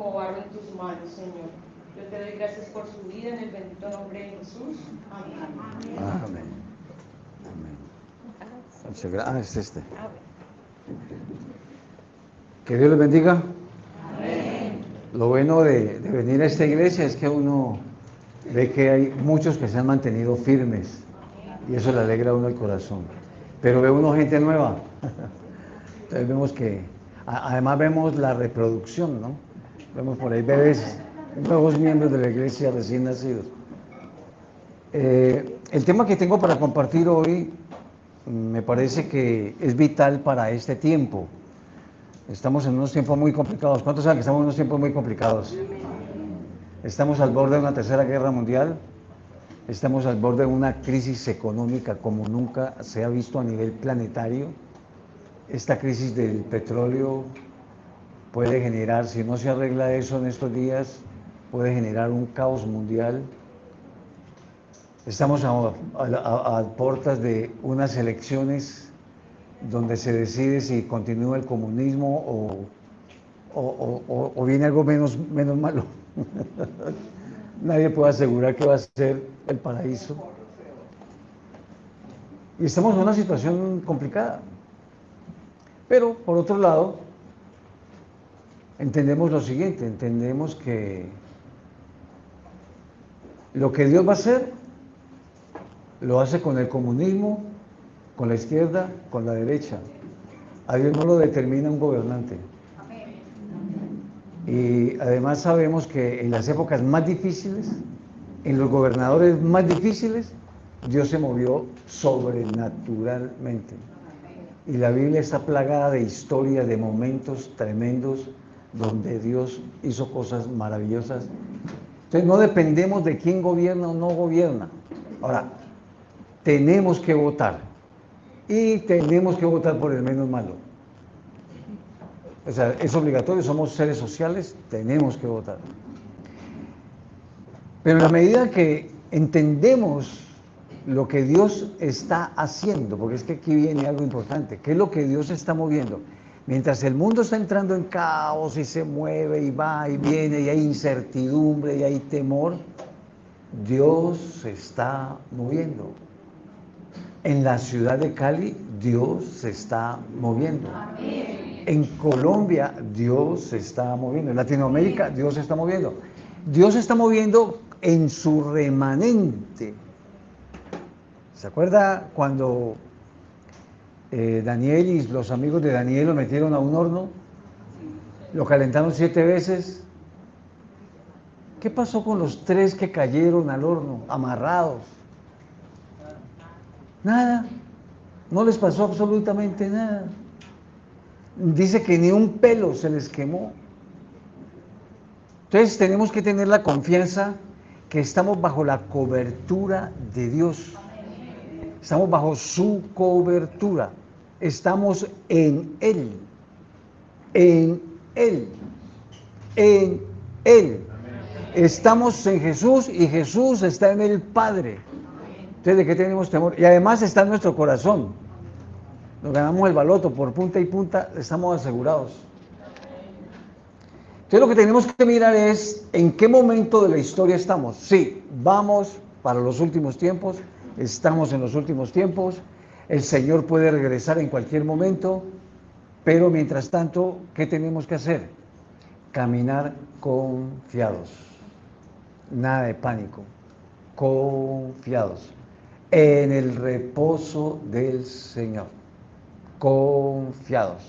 como barro en tus manos, Señor. Yo te doy gracias por su vida en el bendito nombre de Jesús. Amén. Amén. Amén. Muchas gracias. Es este. Que Dios les bendiga. Amén. Lo bueno de venir a esta iglesia es que uno ve que hay muchos que se han mantenido firmes y eso le alegra a uno el corazón. Pero ve uno gente nueva. Entonces vemos que, además vemos la reproducción, ¿no? Vemos por ahí bebés, nuevos miembros de la iglesia recién nacidos. El tema que tengo para compartir hoy me parece que es vital para este tiempo. Estamos en unos tiempos muy complicados. ¿Cuántos saben que estamos en unos tiempos muy complicados? Estamos al borde de una tercera guerra mundial. Estamos al borde de una crisis económica como nunca se ha visto a nivel planetario. Esta crisis del petróleo puede generar, si no se arregla eso en estos días, puede generar un caos mundial. Estamos a puertas de unas elecciones donde se decide si continúa el comunismo o viene algo menos malo. Nadie puede asegurar que va a ser el paraíso. Y estamos en una situación complicada. Pero, por otro lado, entendemos lo siguiente, entendemos que lo que Dios va a hacer, lo hace con el comunismo, con la izquierda, con la derecha. A Dios no lo determina un gobernante. Y además sabemos que en las épocas más difíciles, en los gobernadores más difíciles, Dios se movió sobrenaturalmente. Y la Biblia está plagada de historias, de momentos tremendos donde Dios hizo cosas maravillosas. Entonces no dependemos de quién gobierna o no gobierna. Ahora, tenemos que votar. Y tenemos que votar por el menos malo. O sea, es obligatorio, somos seres sociales, tenemos que votar. Pero en la medida que entendemos lo que Dios está haciendo, porque es que aquí viene algo importante, ¿qué es lo que Dios está moviendo? Mientras el mundo está entrando en caos y se mueve y va y viene y hay incertidumbre y hay temor, Dios se está moviendo. En la ciudad de Cali, Dios se está moviendo. En Colombia, Dios se está moviendo. En Latinoamérica, Dios se está moviendo. Dios se está moviendo en su remanente. ¿Se acuerda cuando Daniel y los amigos de Daniel lo metieron a un horno? Lo calentaron 7 veces. ¿Qué pasó con los 3 que cayeron al horno, amarrados? Nada. No les pasó absolutamente nada. Dice que ni un pelo se les quemó. Entonces tenemos que tener la confianza que estamos bajo la cobertura de Dios. Estamos bajo su cobertura. Estamos en Él. En Él. En Él. Estamos en Jesús y Jesús está en el Padre. Entonces, ¿de qué tenemos temor? Y además está en nuestro corazón. Nos ganamos el baloto por punta y punta, estamos asegurados. Entonces lo que tenemos que mirar es en qué momento de la historia estamos. Sí, vamos para los últimos tiempos, estamos en los últimos tiempos, el Señor puede regresar en cualquier momento, pero mientras tanto, ¿qué tenemos que hacer? Caminar confiados, nada de pánico, confiados, en el reposo del Señor, confiados.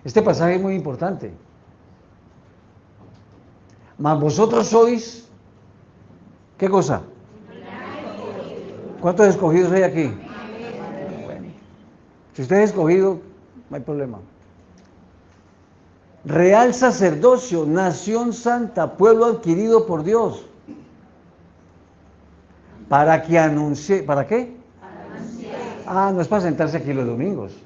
Este pasaje es muy importante. Mas vosotros sois, ¿qué cosa? ¿Cuántos escogidos hay aquí? Bueno, si usted es escogido, no hay problema. Real sacerdocio, nación santa, pueblo adquirido por Dios. Para que anuncie, ¿para qué? No es para sentarse aquí los domingos.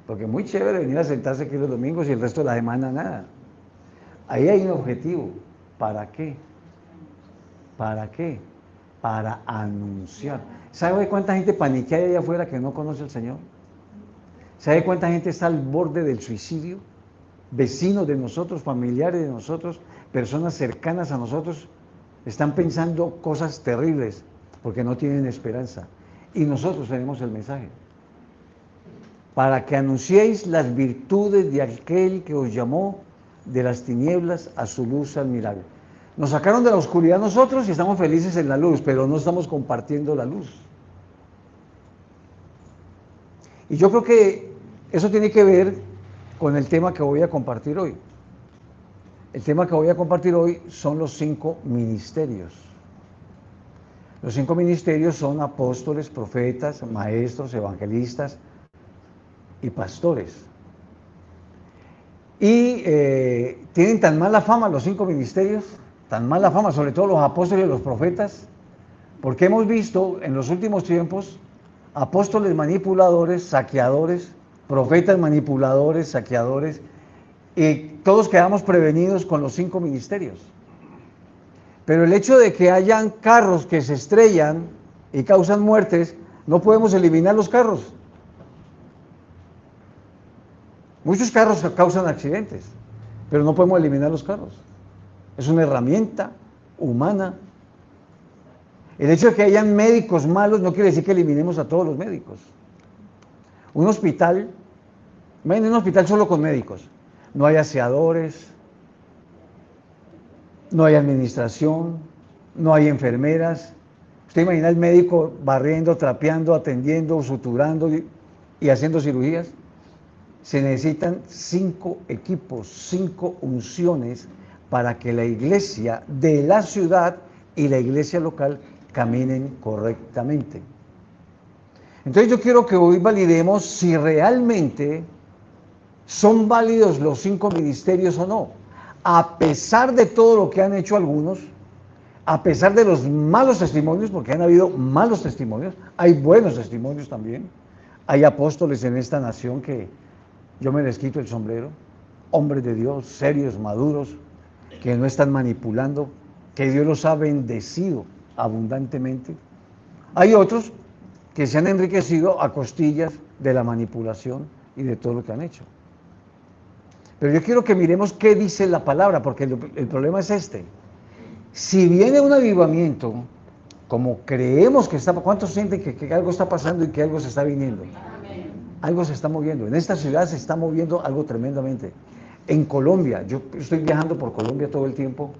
Porque es muy chévere venir a sentarse aquí los domingos y el resto de la semana nada. Ahí hay un objetivo. ¿Para qué? ¿Para qué? Para anunciar. ¿Sabe cuánta gente paniquea allá afuera que no conoce al Señor? ¿Sabe cuánta gente está al borde del suicidio? vecinos de nosotros, familiares de nosotros, personas cercanas a nosotros, están pensando cosas terribles porque no tienen esperanza. Y nosotros tenemos el mensaje. Para que anunciéis las virtudes de aquel que os llamó de las tinieblas a su luz admirable. Nos sacaron de la oscuridad nosotros y estamos felices en la luz, pero no estamos compartiendo la luz. Y yo creo que eso tiene que ver con el tema que voy a compartir hoy. El tema que voy a compartir hoy son los 5 ministerios. Los 5 ministerios son apóstoles, profetas, maestros, evangelistas y pastores. Y tienen tan mala fama los 5 ministerios, tan mala fama, sobre todo los apóstoles y los profetas, porque hemos visto en los últimos tiempos apóstoles manipuladores, saqueadores, profetas manipuladores, saqueadores, y todos quedamos prevenidos con los 5 ministerios. Pero el hecho de que hayan carros que se estrellan y causan muertes, no podemos eliminar los carros. Muchos carros causan accidentes, pero no podemos eliminar los carros. Es una herramienta humana. El hecho de que hayan médicos malos no quiere decir que eliminemos a todos los médicos. Un hospital, imagínense un hospital solo con médicos. No hay aseadores, no hay administración, no hay enfermeras. ¿Usted imagina el médico barriendo, trapeando, atendiendo, suturando y haciendo cirugías? Se necesitan 5 equipos, 5 unciones para que la iglesia de la ciudad y la iglesia local caminen correctamente. Entonces yo quiero que hoy validemos si realmente son válidos los 5 ministerios o no. A pesar de todo lo que han hecho algunos, a pesar de los malos testimonios, porque han habido malos testimonios, hay buenos testimonios también. Hay apóstoles en esta nación que yo me les quito el sombrero, hombres de Dios, serios, maduros, que no están manipulando, que Dios los ha bendecido abundantemente. Hay otros que se han enriquecido a costillas de la manipulación y de todo lo que han hecho. Pero yo quiero que miremos qué dice la palabra, porque el problema es este. Si viene un avivamiento, como creemos que está, ¿cuántos sienten que algo está pasando y que algo se está viniendo? Amén. Algo se está moviendo. En esta ciudad se está moviendo algo tremendamente. En Colombia, yo estoy viajando por Colombia todo el tiempo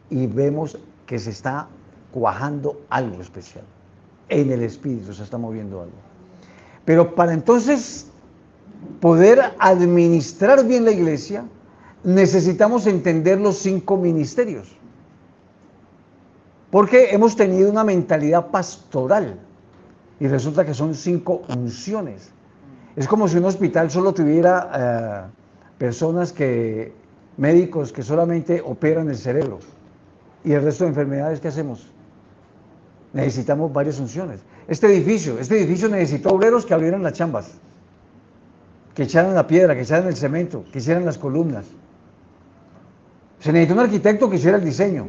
y vemos que se está cuajando algo especial. En el espíritu se está moviendo algo. Pero para entonces poder administrar bien la iglesia, necesitamos entender los 5 ministerios. Porque hemos tenido una mentalidad pastoral y resulta que son 5 unciones. Es como si un hospital solo tuviera personas médicos que solamente operan el cerebro. ¿Y el resto de enfermedades qué hacemos? Necesitamos varias unciones. Este edificio necesitó obreros que abrieran las chambas, que echaran la piedra, que echaran el cemento, que hicieran las columnas. Se necesitó un arquitecto que hiciera el diseño.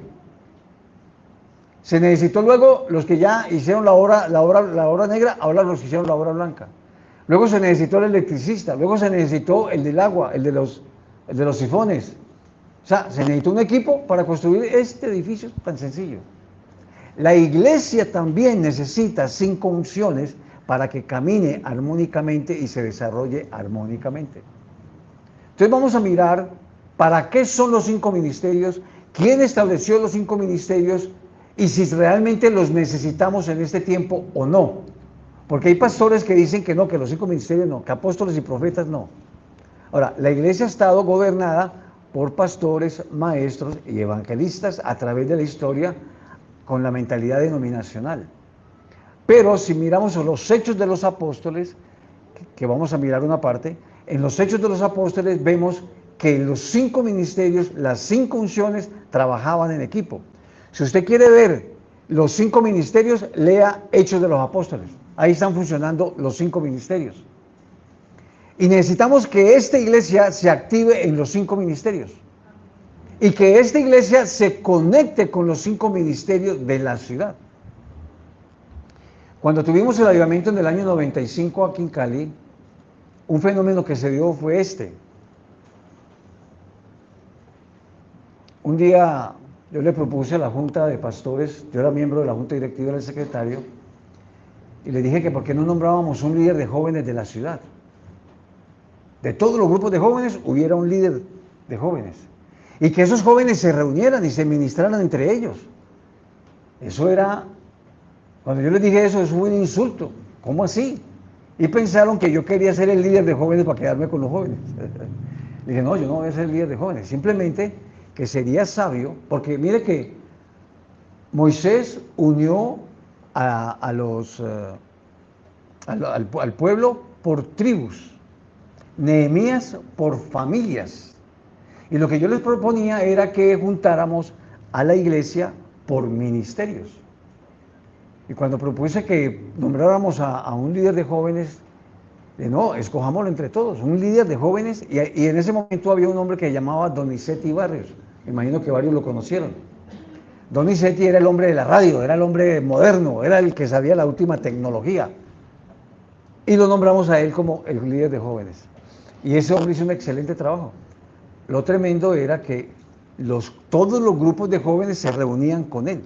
Se necesitó luego los que ya hicieron la obra negra, ahora los que hicieron la obra blanca. Luego se necesitó el electricista, luego se necesitó el del agua, el de los sifones. O sea, se necesitó un equipo para construir este edificio tan sencillo. La iglesia también necesita 5 unciones para que camine armónicamente y se desarrolle armónicamente. Entonces vamos a mirar para qué son los 5 ministerios, quién estableció los 5 ministerios y si realmente los necesitamos en este tiempo o no. Porque hay pastores que dicen que no, que los 5 ministerios no, que apóstoles y profetas no. Ahora, la iglesia ha estado gobernada por pastores, maestros y evangelistas a través de la historia con la mentalidad denominacional. Pero si miramos los hechos de los apóstoles, que vamos a mirar una parte, en los hechos de los apóstoles vemos que los 5 ministerios, las 5 unciones, trabajaban en equipo. Si usted quiere ver los 5 ministerios, lea Hechos de los Apóstoles. Ahí están funcionando los 5 ministerios. Y necesitamos que esta iglesia se active en los 5 ministerios. Y que esta iglesia se conecte con los 5 ministerios de la ciudad. Cuando tuvimos el avivamiento en el año 95 aquí en Cali, un fenómeno que se dio fue este. un día yo le propuse a la Junta de Pastores, yo era miembro de la Junta Directiva del secretario, y le dije que por qué no nombrábamos un líder de jóvenes de la ciudad. De todos los grupos de jóvenes hubiera un líder de jóvenes. Y que esos jóvenes se reunieran y se ministraran entre ellos. Eso era, cuando yo les dije eso fue un insulto. ¿Cómo así? Y pensaron que yo quería ser el líder de jóvenes para quedarme con los jóvenes. Le dije, no, yo no voy a ser el líder de jóvenes. Simplemente que sería sabio, porque mire que Moisés unió al pueblo por tribus, Nehemías por familias. Y lo que yo les proponía era que juntáramos a la iglesia por ministerios. Y cuando propuse que nombráramos a un líder de jóvenes, no, escojámoslo entre todos, un líder de jóvenes, y en ese momento había un hombre que se llamaba Donizetti Barrios, me imagino que varios lo conocieron. Donizetti era el hombre de la radio, era el hombre moderno, era el que sabía la última tecnología, y lo nombramos a él como el líder de jóvenes, y ese hombre hizo un excelente trabajo. Lo tremendo era que todos los grupos de jóvenes se reunían con él,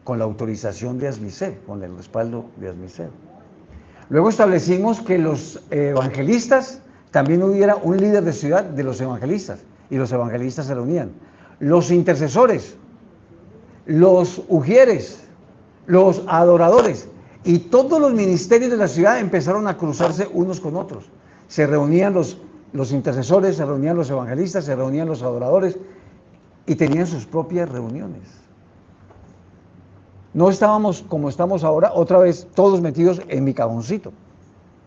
con la autorización de Asmicel, con el respaldo de Asmicel. Luego establecimos que los evangelistas, también hubiera un líder de ciudad de los evangelistas, y los evangelistas se reunían. Los intercesores, los ujieres, los adoradores, y todos los ministerios de la ciudad empezaron a cruzarse unos con otros. Se reunían los intercesores, se reunían los evangelistas, se reunían los adoradores, y tenían sus propias reuniones. No estábamos como estamos ahora, otra vez todos metidos en mi cajoncito.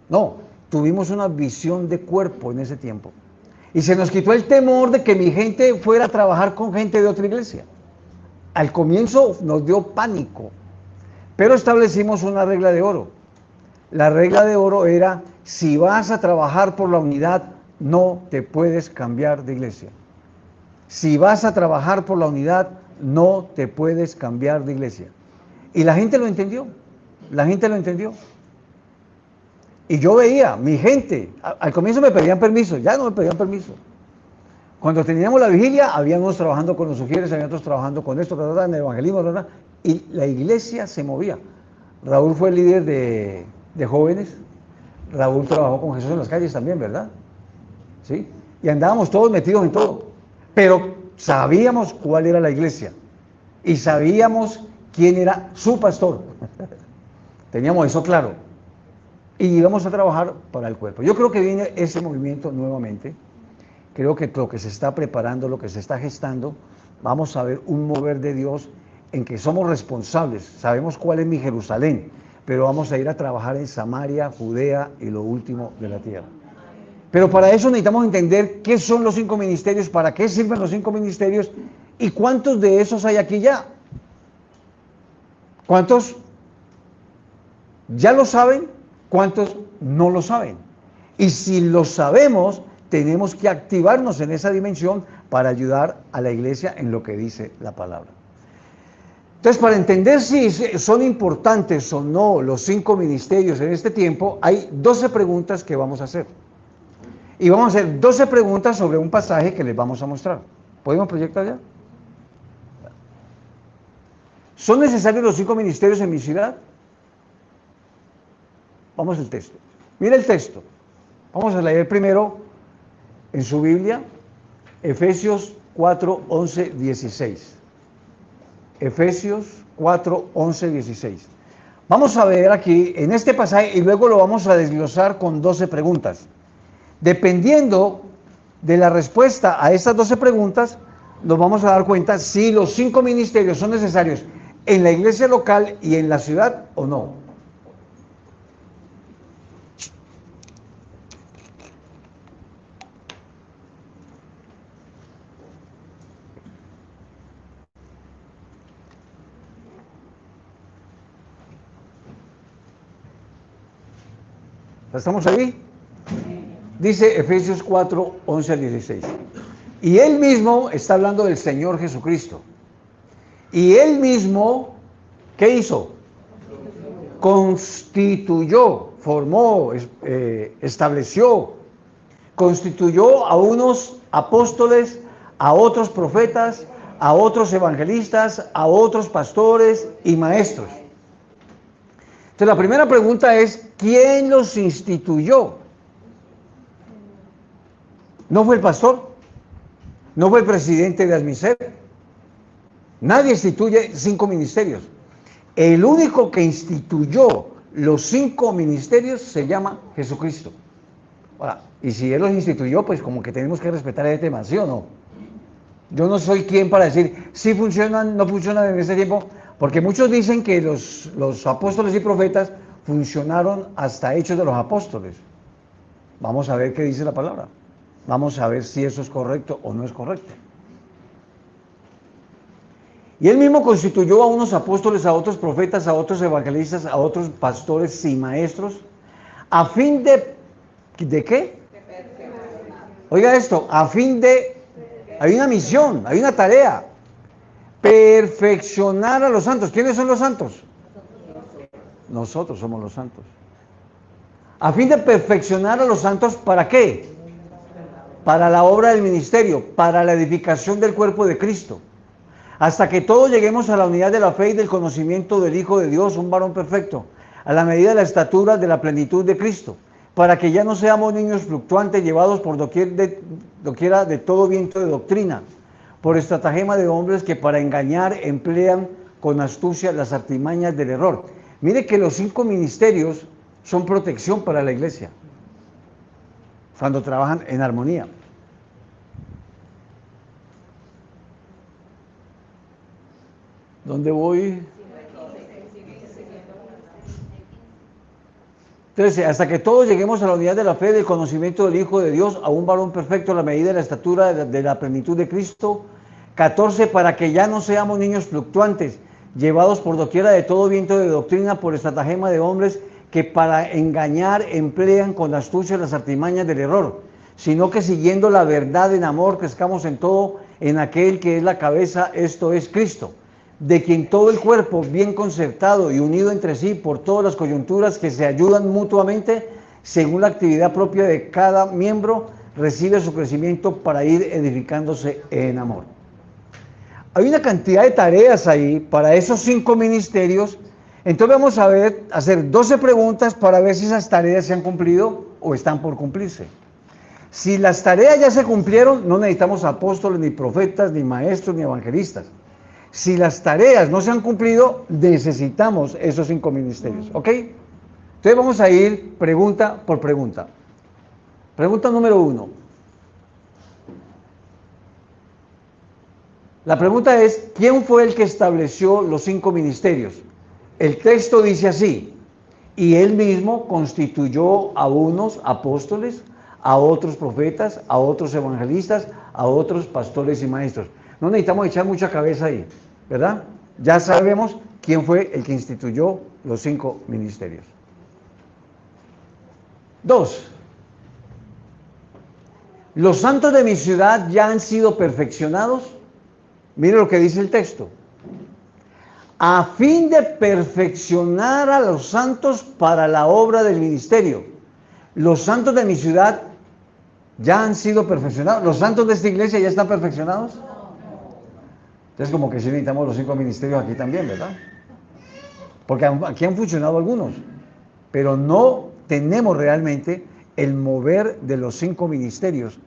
No, tuvimos una visión de cuerpo en ese tiempo. Y se nos quitó el temor de que mi gente fuera a trabajar con gente de otra iglesia. Al comienzo nos dio pánico, pero establecimos una regla de oro. La regla de oro era, si vas a trabajar por la unidad, no te puedes cambiar de iglesia. Si vas a trabajar por la unidad, no te puedes cambiar de iglesia. Y la gente lo entendió, Y yo veía, mi gente, al comienzo me pedían permiso, ya no me pedían permiso. Cuando teníamos la vigilia, había unos trabajando con los sugieres, había otros trabajando con esto, en el evangelismo, y la iglesia se movía. Raúl fue el líder de jóvenes, Raúl trabajó con Jesús en las calles también, ¿verdad? ¿Sí? Y andábamos todos metidos en todo, pero sabíamos cuál era la iglesia, y sabíamos quién era su pastor. Teníamos eso claro. Y íbamos a trabajar para el cuerpo. Yo creo que viene ese movimiento nuevamente. Creo que lo que se está preparando, lo que se está gestando, vamos a ver un mover de Dios en que somos responsables. Sabemos cuál es mi Jerusalén, pero vamos a ir a trabajar en Samaria, Judea y lo último de la tierra. Pero para eso necesitamos entender qué son los 5 ministerios, para qué sirven los 5 ministerios y cuántos de esos hay aquí ya. ¿Cuántos ya lo saben? ¿Cuántos no lo saben? Y si lo sabemos, tenemos que activarnos en esa dimensión para ayudar a la iglesia en lo que dice la palabra. Entonces, para entender si son importantes o no los 5 ministerios en este tiempo, hay 12 preguntas que vamos a hacer. Y vamos a hacer 12 preguntas sobre un pasaje que les vamos a mostrar. ¿Podemos proyectar ya? ¿Son necesarios los 5 ministerios en mi ciudad? Vamos al texto. Mira el texto. Vamos a leer primero en su Biblia, Efesios 4, 11, 16. Efesios 4, 11, 16. Vamos a ver aquí en este pasaje y luego lo vamos a desglosar con 12 preguntas. Dependiendo de la respuesta a estas 12 preguntas, nos vamos a dar cuenta si los 5 ministerios son necesarios en la iglesia local y en la ciudad o no. ¿Estamos ahí? Dice Efesios 4, 11 al 16. Y él mismo está hablando del Señor Jesucristo. Y él mismo, ¿qué hizo? Constituyó, formó, estableció, constituyó a unos apóstoles, a otros profetas, a otros evangelistas, a otros pastores y maestros. Entonces la primera pregunta es, ¿quién los instituyó? ¿No fue el pastor? ¿No fue el presidente de Admiser? Nadie instituye 5 ministerios. El único que instituyó los 5 ministerios se llama Jesucristo. Ahora, y si Él los instituyó, pues como que tenemos que respetar ese tema, ¿sí o no? Yo no soy quien para decir si funcionan, no funcionan en ese tiempo, porque muchos dicen que los apóstoles y profetas funcionaron hasta Hechos de los Apóstoles. Vamos a ver qué dice la palabra. Vamos a ver si eso es correcto o no es correcto. Y Él mismo constituyó a unos apóstoles, a otros profetas, a otros evangelistas, a otros pastores y maestros, a fin de ¿qué? Oiga esto, a fin de, hay una misión, hay una tarea, perfeccionar a los santos. ¿Quiénes son los santos? Nosotros somos los santos. A fin de perfeccionar a los santos, ¿para qué? Para la obra del ministerio, para la edificación del cuerpo de Cristo, hasta que todos lleguemos a la unidad de la fe y del conocimiento del Hijo de Dios, un varón perfecto, a la medida de la estatura de la plenitud de Cristo, para que ya no seamos niños fluctuantes, llevados por doquiera de todo viento de doctrina, por estratagema de hombres que para engañar emplean con astucia las artimañas del error. Mire que los 5 ministerios son protección para la iglesia, cuando trabajan en armonía. ¿Dónde voy? 13. Hasta que todos lleguemos a la unidad de la fe, del conocimiento del Hijo de Dios, a un varón perfecto a la medida de la estatura de la plenitud de Cristo. 14. Para que ya no seamos niños fluctuantes, llevados por doquiera de todo viento de doctrina, por estratagema de hombres que para engañar emplean con astucia las artimañas del error, sino que siguiendo la verdad en amor, crezcamos en todo en aquel que es la cabeza, esto es Cristo, de quien todo el cuerpo, bien concertado y unido entre sí por todas las coyunturas que se ayudan mutuamente, según la actividad propia de cada miembro, recibe su crecimiento para ir edificándose en amor. Hay una cantidad de tareas ahí para esos 5 ministerios. Entonces vamos a hacer 12 preguntas para ver si esas tareas se han cumplido o están por cumplirse. Si las tareas ya se cumplieron, no necesitamos apóstoles, ni profetas, ni maestros, ni evangelistas. Si las tareas no se han cumplido, necesitamos esos 5 ministerios, ¿ok? Entonces vamos a ir pregunta por pregunta. Pregunta número 1. La pregunta es, ¿quién fue el que estableció los 5 ministerios? El texto dice así, y Él mismo constituyó a unos apóstoles, a otros profetas, a otros evangelistas, a otros pastores y maestros. No necesitamos echar mucha cabeza ahí, ¿verdad? Ya sabemos quién fue el que instituyó los 5 ministerios. 2. Los santos de mi ciudad ya han sido perfeccionados. Mire lo que dice el texto. A fin de perfeccionar a los santos para la obra del ministerio. Los santos de mi ciudad ya han sido perfeccionados. ¿Los santos de esta iglesia ya están perfeccionados? Entonces como que sí necesitamos los 5 ministerios aquí también, ¿verdad? Porque aquí han funcionado algunos, pero no tenemos realmente el mover de los 5 ministerios.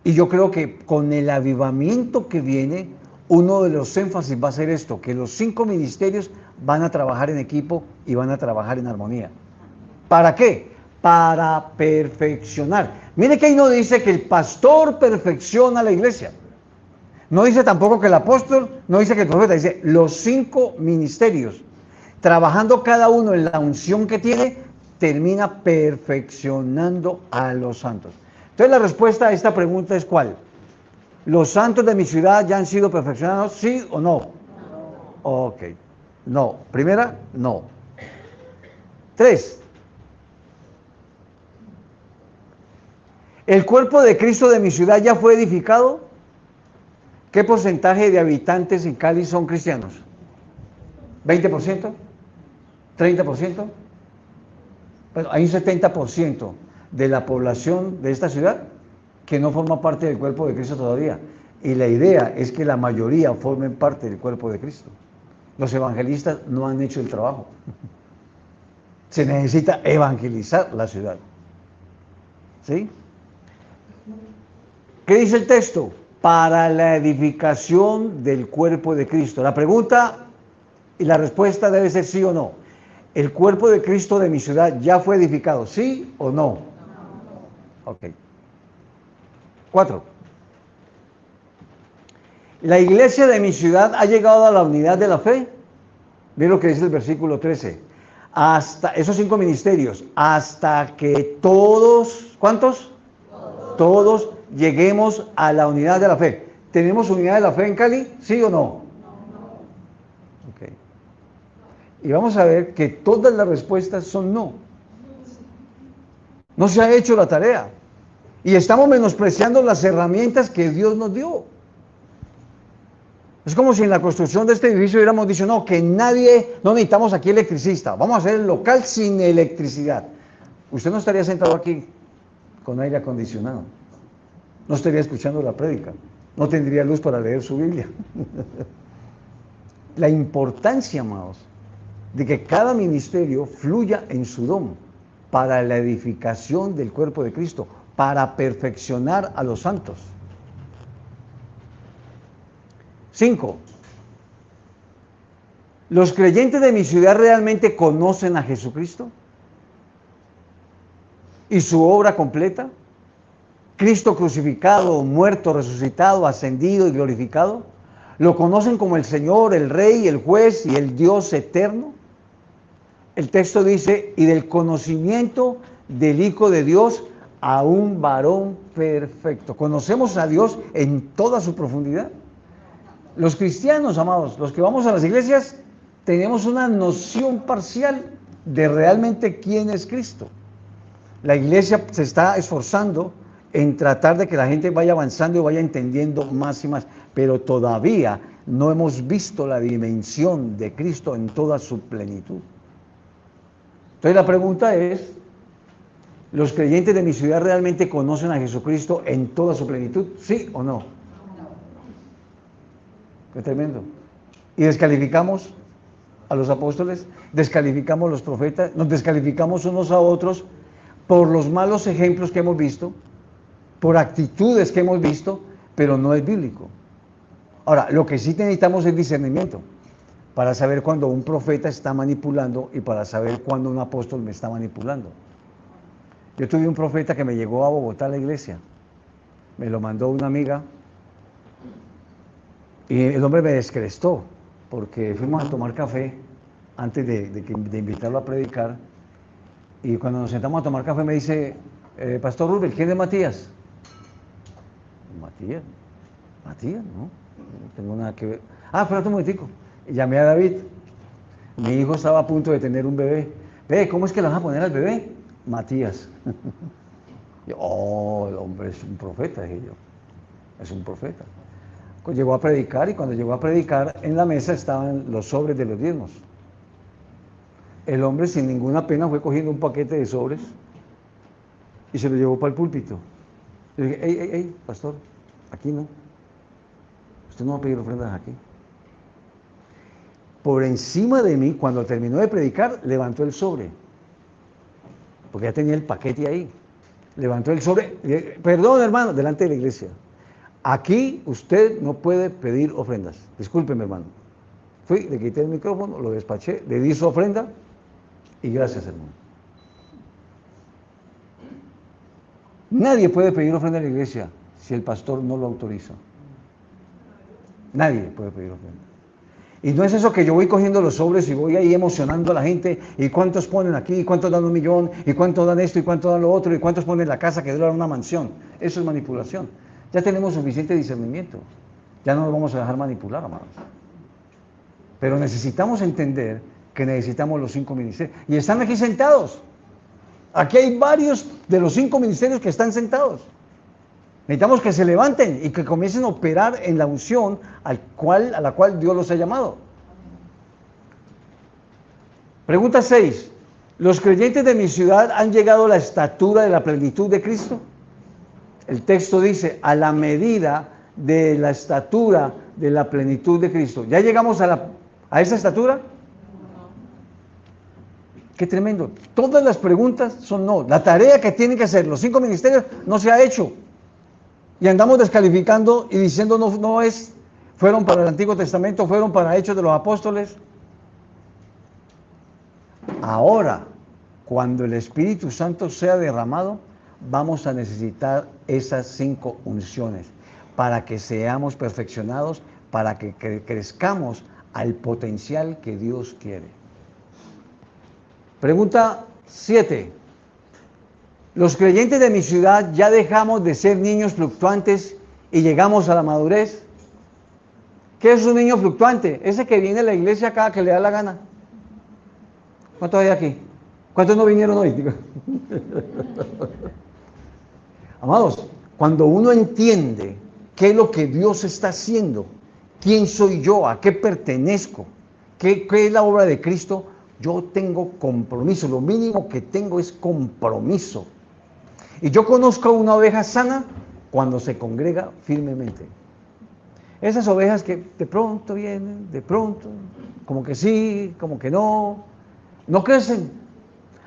Y yo creo que con el avivamiento que viene, uno de los énfasis va a ser esto, que los 5 ministerios van a trabajar en equipo y van a trabajar en armonía. ¿Para qué? Para perfeccionar. Mire que ahí no dice que el pastor perfecciona la iglesia. No dice tampoco que el apóstol, no dice que el profeta, dice los 5 ministerios. Trabajando cada uno en la unción que tiene, termina perfeccionando a los santos. Entonces la respuesta a esta pregunta es ¿cuál? ¿Los santos de mi ciudad ya han sido perfeccionados? ¿Sí o no? No. Ok. No. Primera, no. 3. ¿El cuerpo de Cristo de mi ciudad ya fue edificado? ¿Qué porcentaje de habitantes en Cali son cristianos? ¿20%? ¿30%? Bueno, hay un 70% de la población de esta ciudad que no forma parte del cuerpo de Cristo todavía. Y la idea es que la mayoría formen parte del cuerpo de Cristo. Los evangelistas no han hecho el trabajo. Se necesita evangelizar la ciudad. ¿Sí? ¿Qué dice el texto? Para la edificación del cuerpo de Cristo. La pregunta y la respuesta debe ser sí o no. ¿El cuerpo de Cristo de mi ciudad ya fue edificado? ¿Sí o no? Ok. 4. ¿La iglesia de mi ciudad ha llegado a la unidad de la fe? Miren lo que dice el versículo 13. Hasta esos 5 ministerios, hasta que todos, ¿cuántos? Todos lleguemos a la unidad de la fe. ¿Tenemos unidad de la fe en Cali? ¿Sí o no? Ok. Y vamos a ver que todas las respuestas son no. No se ha hecho la tarea. Y estamos menospreciando las herramientas que Dios nos dio. Es como si en la construcción de este edificio hubiéramos dicho, no, que nadie, no necesitamos aquí electricista, vamos a hacer el local sin electricidad. Usted no estaría sentado aquí con aire acondicionado, no estaría escuchando la prédica, no tendría luz para leer su Biblia. La importancia, amados, de que cada ministerio fluya en su don para la edificación del cuerpo de Cristo, para perfeccionar a los santos. 5. ¿Los creyentes de mi ciudad realmente conocen a Jesucristo? ¿Y su obra completa? ¿Cristo crucificado, muerto, resucitado, ascendido y glorificado? ¿Lo conocen como el Señor, el Rey, el Juez y el Dios eterno? El texto dice, y del conocimiento del Hijo de Dios a un varón perfecto. ¿Conocemos a Dios en toda su profundidad? Los cristianos, amados, los que vamos a las iglesias, tenemos una noción parcial de realmente quién es Cristo. La iglesia se está esforzando en tratar de que la gente vaya avanzando y vaya entendiendo más y más, pero todavía no hemos visto la dimensión de Cristo en toda su plenitud. Entonces la pregunta es, ¿los creyentes de mi ciudad realmente conocen a Jesucristo en toda su plenitud? ¿Sí o no? Qué tremendo. Y descalificamos a los apóstoles, descalificamos a los profetas, nos descalificamos unos a otros por los malos ejemplos que hemos visto, por actitudes que hemos visto, pero no es bíblico. Ahora, lo que sí necesitamos es discernimiento, para saber cuando un profeta está manipulando y para saber cuando un apóstol me está manipulando. Yo tuve un profeta que me llegó a Bogotá a la iglesia, me lo mandó una amiga, y el hombre me descrestó, porque fuimos a tomar café antes de invitarlo a predicar, y cuando nos sentamos a tomar café me dice, Pastor Rubén, ¿quién es Matías? Matías, no tengo nada que ver. Ah, espérate un momentico. Y llamé a David, mi hijo estaba a punto de tener un bebé. ¿Cómo es que le vas a poner al bebé? Matías. Yo, el hombre es un profeta, dije yo, es un profeta. Llegó a predicar y cuando llegó a predicar en la mesa estaban los sobres de los diezmos. El hombre sin ninguna pena fue cogiendo un paquete de sobres y se lo llevó para el púlpito. Le dije, hey, pastor, aquí no. Usted no va a pedir ofrendas aquí. Por encima de mí, cuando terminó de predicar, levantó el sobre. Porque ya tenía el paquete ahí. Levantó el sobre. Perdón, hermano, delante de la iglesia. Aquí usted no puede pedir ofrendas. Discúlpeme, hermano. Fui, le quité el micrófono, lo despaché, le di su ofrenda y gracias, hermano. Nadie puede pedir ofrenda en la iglesia si el pastor no lo autoriza. Nadie puede pedir ofrenda. Y no es eso que yo voy cogiendo los sobres y voy ahí emocionando a la gente, y cuántos ponen aquí, y cuántos dan 1 millón, y cuántos dan esto, y cuántos dan lo otro, y cuántos ponen la casa que dura una mansión. Eso es manipulación. Ya tenemos suficiente discernimiento. Ya no nos vamos a dejar manipular, amados. Pero necesitamos entender que necesitamos los 5 ministerios. Y están aquí sentados. Aquí hay varios de los 5 ministerios que están sentados. Necesitamos que se levanten y que comiencen a operar en la unción a la cual Dios los ha llamado. Pregunta 6. ¿Los creyentes de mi ciudad han llegado a la estatura de la plenitud de Cristo? El texto dice, a la medida de la estatura de la plenitud de Cristo. ¿Ya llegamos a esa estatura? Qué tremendo. Todas las preguntas son no. La tarea que tienen que hacer los 5 ministerios no se ha hecho. Y andamos descalificando y diciendo no es. Fueron para el Antiguo Testamento, fueron para Hechos de los Apóstoles. Ahora, cuando el Espíritu Santo sea derramado, vamos a necesitar esas 5 unciones para que seamos perfeccionados, para que crezcamos al potencial que Dios quiere. Pregunta 7. ¿Los creyentes de mi ciudad ya dejamos de ser niños fluctuantes y llegamos a la madurez? ¿Qué es un niño fluctuante? Ese que viene a la iglesia cada que le da la gana. ¿Cuántos hay aquí? ¿Cuántos no vinieron hoy? Amados, cuando uno entiende qué es lo que Dios está haciendo, quién soy yo, a qué pertenezco, qué es la obra de Cristo, yo tengo compromiso. Lo mínimo que tengo es compromiso. Y yo conozco a una oveja sana cuando se congrega firmemente. Esas ovejas que de pronto vienen, de pronto, como que sí, como que no crecen.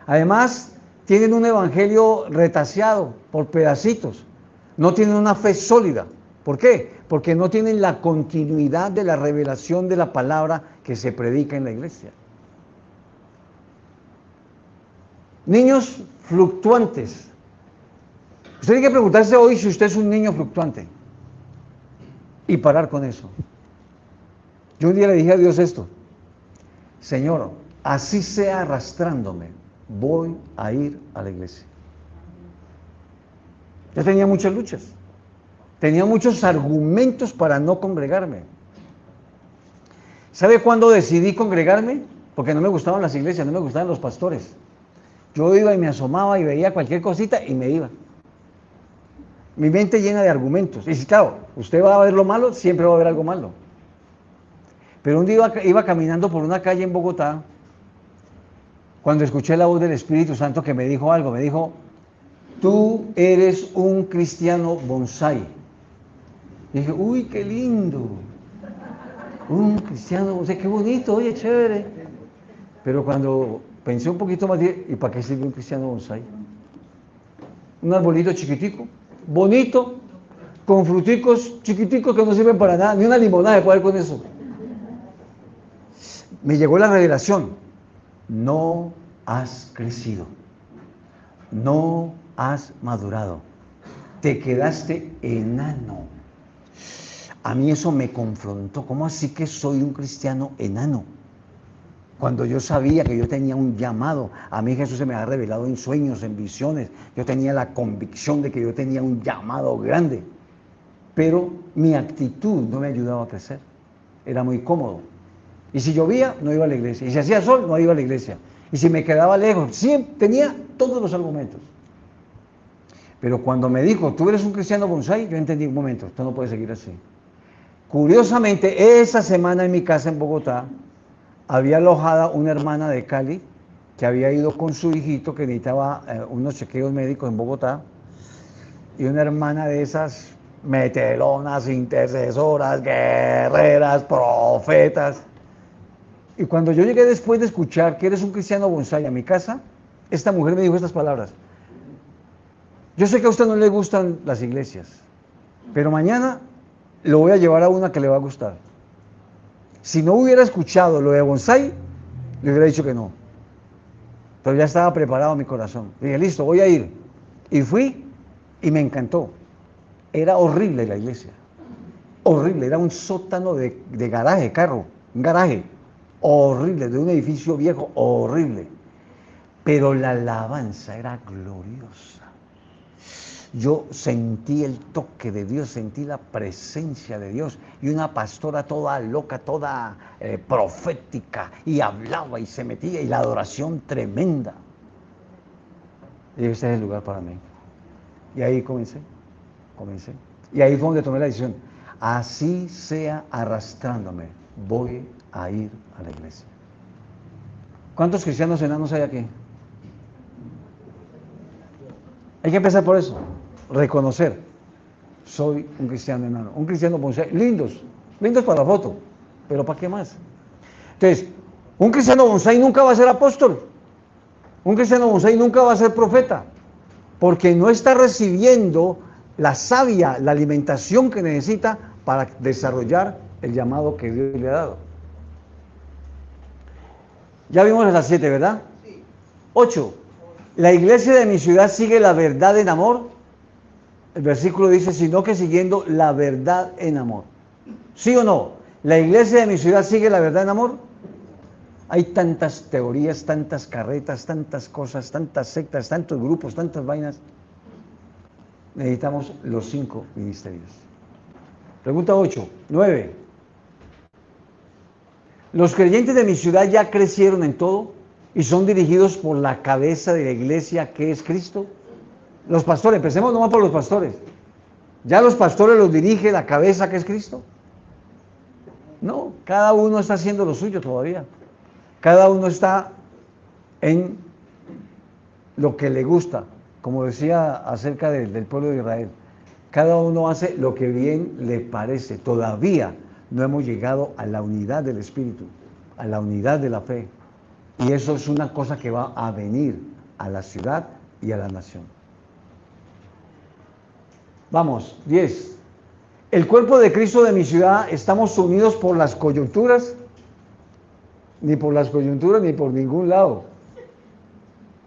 Además, tienen un evangelio retaseado por pedacitos. No tienen una fe sólida. ¿Por qué? Porque no tienen la continuidad de la revelación de la palabra que se predica en la iglesia. Niños fluctuantes. Usted tiene que preguntarse hoy si usted es un niño fluctuante y parar con eso. Yo un día le dije a Dios esto: Señor, así sea arrastrándome, voy a ir a la iglesia. Ya tenía muchas luchas, tenía muchos argumentos para no congregarme. ¿Sabe cuándo decidí congregarme? Porque no me gustaban las iglesias, no me gustaban los pastores. Yo iba y me asomaba y veía cualquier cosita y me iba. Mi mente llena de argumentos. Y si claro, usted va a ver lo malo, siempre va a haber algo malo. Pero un día iba caminando por una calle en Bogotá, cuando escuché la voz del Espíritu Santo que me dijo algo. Me dijo: tú eres un cristiano bonsai. Y dije: uy, qué lindo. Un cristiano bonsai, qué bonito, oye, chévere. Pero cuando pensé un poquito más, dije: ¿y para qué sirve un cristiano bonsai? Un arbolito chiquitico, bonito, con fruticos chiquiticos que no sirven para nada, ni una limonada de poder con eso. Me llegó la revelación: no has crecido, no has madurado, te quedaste enano. A mí eso me confrontó. ¿Cómo así que soy un cristiano enano? Cuando yo sabía que yo tenía un llamado. A mí Jesús se me ha revelado en sueños, en visiones. Yo tenía la convicción de que yo tenía un llamado grande. Pero mi actitud no me ayudaba a crecer. Era muy cómodo. Y si llovía, no iba a la iglesia. Y si hacía sol, no iba a la iglesia. Y si me quedaba lejos, siempre tenía todos los argumentos. Pero cuando me dijo: tú eres un cristiano bonsai, yo entendí: un momento, esto no puede seguir así. Curiosamente, esa semana en mi casa en Bogotá, había alojada una hermana de Cali que había ido con su hijito que necesitaba unos chequeos médicos en Bogotá, y una hermana de esas metelonas, intercesoras, guerreras, profetas. Y cuando yo llegué después de escuchar que eres un cristiano bonsai a mi casa, esta mujer me dijo estas palabras: yo sé que a usted no le gustan las iglesias, pero mañana lo voy a llevar a una que le va a gustar. Si no hubiera escuchado lo de bonsai, le hubiera dicho que no. Pero ya estaba preparado mi corazón. Dije: listo, voy a ir. Y fui y me encantó. Era horrible la iglesia. Horrible. Era un sótano de garaje, carro. Un garaje. Horrible. De un edificio viejo. Horrible. Pero la alabanza era gloriosa. Yo sentí el toque de Dios, sentí la presencia de Dios, y una pastora toda loca, toda profética, y hablaba y se metía, y la adoración tremenda. Y este es el lugar para mí. Y ahí comencé. Y ahí fue donde tomé la decisión: así sea arrastrándome, voy a ir a la iglesia. ¿Cuántos cristianos enanos hay aquí? Hay que empezar por eso, reconocer. soy un cristiano enano, un cristiano bonsai, lindos para la foto, pero ¿para qué más? Entonces, un cristiano bonsai nunca va a ser apóstol, un cristiano bonsai nunca va a ser profeta, porque no está recibiendo la savia, la alimentación que necesita para desarrollar el llamado que Dios le ha dado. Ya vimos las 7, ¿verdad? 8. La iglesia de mi ciudad sigue la verdad en amor. El versículo dice, sino que siguiendo la verdad en amor. ¿Sí o no? ¿La iglesia de mi ciudad sigue la verdad en amor? Hay tantas teorías, tantas carretas, tantas cosas, tantas sectas, tantos grupos, tantas vainas. Necesitamos los 5 ministerios. Pregunta 8. 9. Los creyentes de mi ciudad ya crecieron en todo y son dirigidos por la cabeza de la iglesia que es Cristo. Los pastores, empecemos nomás por los pastores. ¿Ya los pastores los dirige la cabeza que es Cristo? No, cada uno está haciendo lo suyo todavía. Cada uno está en lo que le gusta, como decía acerca del pueblo de Israel. Cada uno hace lo que bien le parece. Todavía no hemos llegado a la unidad del Espíritu, a la unidad de la fe. Y eso es una cosa que va a venir a la ciudad y a la nación. Vamos, 10. El cuerpo de Cristo de mi ciudad, ¿estamos unidos por las coyunturas? Ni por las coyunturas ni por ningún lado.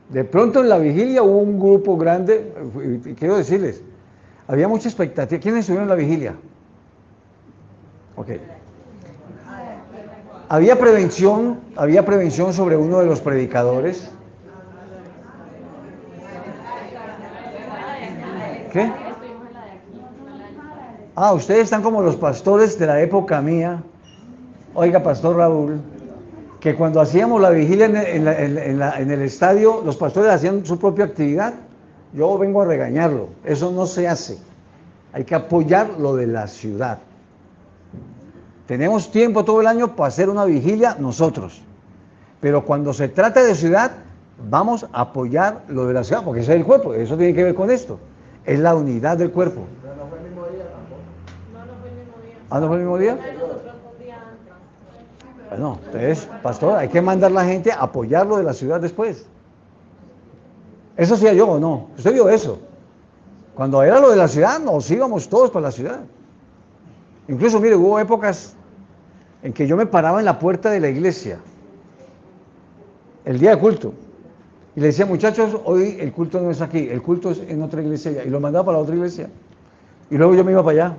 De pronto en la vigilia hubo un grupo grande, y quiero decirles, había mucha expectativa. ¿Quiénes estuvieron en la vigilia? Ok. Había prevención sobre uno de los predicadores. ¿Qué? Ah, ustedes están como los pastores de la época mía. Oiga, Pastor Raúl, que cuando hacíamos la vigilia en el estadio, los pastores hacían su propia actividad. Yo vengo a regañarlo. Eso no se hace. Hay que apoyar lo de la ciudad. Tenemos tiempo todo el año para hacer una vigilia nosotros. Pero cuando se trata de ciudad, vamos a apoyar lo de la ciudad, porque ese es el cuerpo. Eso tiene que ver con esto. Es la unidad del cuerpo. Pero no fue el mismo día tampoco. No fue el mismo día. ¿Ah, no fue el mismo día? Nosotros un día antes. Bueno, entonces, pastor, hay que mandar a la gente a apoyar lo de la ciudad después. ¿Eso hacía yo o no? ¿Usted vio eso? Cuando era lo de la ciudad, nos íbamos todos para la ciudad. Incluso, mire, hubo épocas en que yo me paraba en la puerta de la iglesia, el día de culto, y le decía, muchachos, hoy el culto no es aquí, el culto es en otra iglesia, y lo mandaba para la otra iglesia, y luego yo me iba para allá.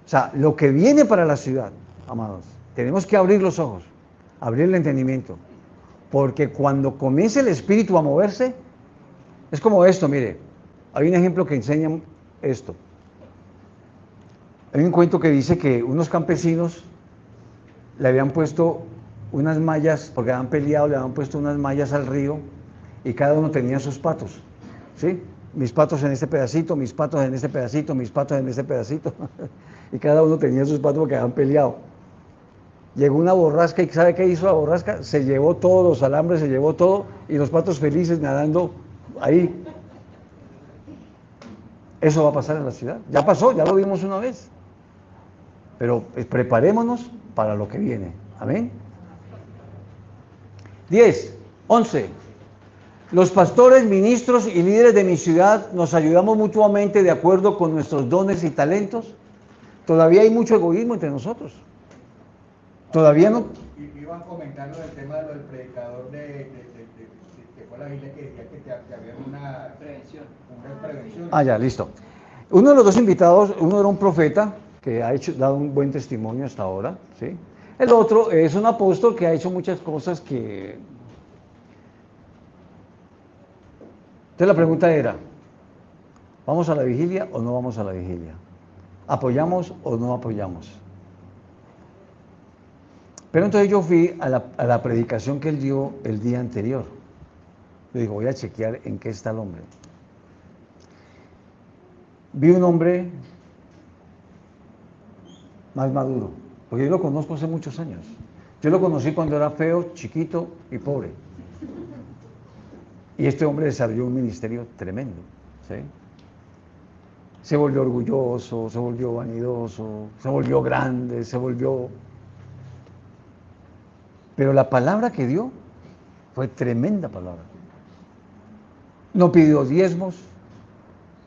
O sea, lo que viene para la ciudad, amados, tenemos que abrir los ojos, abrir el entendimiento, porque cuando comience el espíritu a moverse, es como esto, mire, hay un ejemplo que enseña esto. Hay un cuento que dice que unos campesinos le habían puesto unas mallas, porque habían peleado, le habían puesto unas mallas al río y cada uno tenía sus patos, ¿sí? Mis patos en este pedacito, mis patos en este pedacito, mis patos en este pedacito, y cada uno tenía sus patos porque habían peleado. Llegó una borrasca y ¿sabe qué hizo la borrasca? Se llevó todos los alambres, se llevó todo y los patos felices nadando ahí. Eso va a pasar en la ciudad. Ya pasó, ya lo vimos una vez. Pero preparémonos para lo que viene. Amén. 10, 11. Los pastores, ministros y líderes de mi ciudad nos ayudamos mutuamente de acuerdo con nuestros dones y talentos. Todavía hay mucho egoísmo entre nosotros. Todavía no. Iban comentando el tema de lo del predicador que fue la Biblia que decía que había una prevención. Ah, ya, listo. Uno de los dos invitados, uno era un profeta que ha dado un buen testimonio hasta ahora, ¿sí? El otro es un apóstol que ha hecho muchas cosas que... Entonces la pregunta era, ¿vamos a la vigilia o no vamos a la vigilia? ¿Apoyamos o no apoyamos? Pero entonces yo fui a la predicación que él dio el día anterior. Yo digo, voy a chequear en qué está el hombre. Vi un hombre más maduro, porque yo lo conozco hace muchos años. Yo lo conocí cuando era feo, chiquito y pobre. Y este hombre desarrolló un ministerio tremendo, ¿sí? Se volvió orgulloso, se volvió vanidoso, se volvió grande, se volvió... Pero la palabra que dio fue tremenda palabra. No pidió diezmos,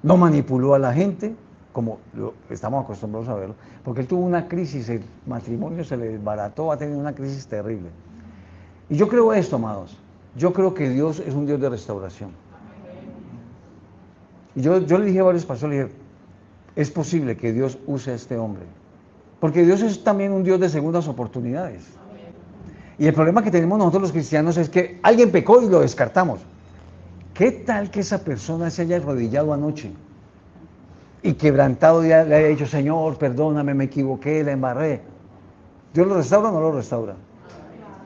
no manipuló a la gente, como estamos acostumbrados a verlo, porque él tuvo una crisis, el matrimonio se le desbarató, ha tenido una crisis terrible. Y yo creo esto, amados, yo creo que Dios es un Dios de restauración. Y yo le dije a varios pastores, le dije, es posible que Dios use a este hombre, porque Dios es también un Dios de segundas oportunidades. Y el problema que tenemos nosotros los cristianos es que alguien pecó y lo descartamos. ¿Qué tal que esa persona se haya arrodillado anoche y quebrantado ya le haya dicho, Señor, perdóname, me equivoqué, la embarré? ¿Dios lo restaura o no lo restaura?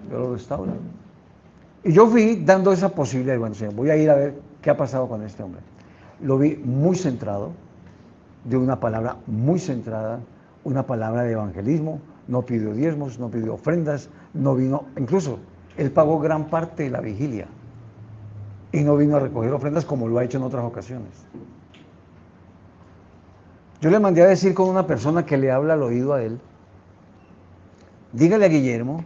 Dios lo restaura. Y yo fui dando esa posibilidad, y bueno, Señor, voy a ir a ver qué ha pasado con este hombre. Lo vi muy centrado, de una palabra muy centrada, una palabra de evangelismo, no pidió diezmos, no pidió ofrendas, no vino, incluso él pagó gran parte de la vigilia y no vino a recoger ofrendas como lo ha hecho en otras ocasiones. Yo le mandé a decir con una persona que le habla al oído a él, dígale a Guillermo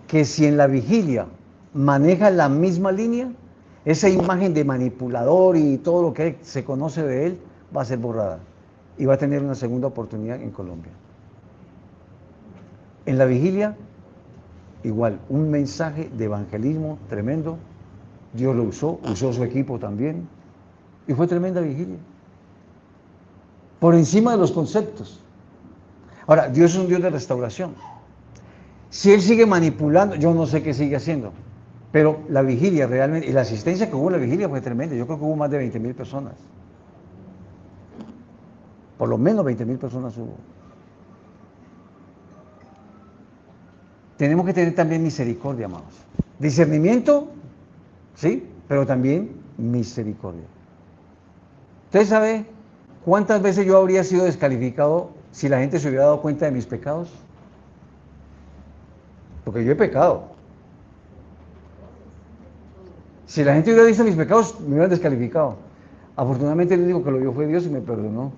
que si en la vigilia maneja la misma línea, esa imagen de manipulador y todo lo que se conoce de él va a ser borrada y va a tener una segunda oportunidad en Colombia. En la vigilia, igual, un mensaje de evangelismo tremendo. Dios lo usó su equipo también, y fue tremenda vigilia. Por encima de los conceptos. Ahora, Dios es un Dios de restauración. Si Él sigue manipulando, yo no sé qué sigue haciendo, pero la vigilia realmente, y la asistencia que hubo en la vigilia fue tremenda. Yo creo que hubo más de 20,000 personas. Por lo menos 20,000 personas hubo. Tenemos que tener también misericordia, amados. Discernimiento, sí, pero también misericordia. ¿Usted sabe cuántas veces yo habría sido descalificado si la gente se hubiera dado cuenta de mis pecados? Porque yo he pecado. Si la gente hubiera visto mis pecados, me hubieran descalificado. Afortunadamente el único que lo vio fue Dios y me perdonó.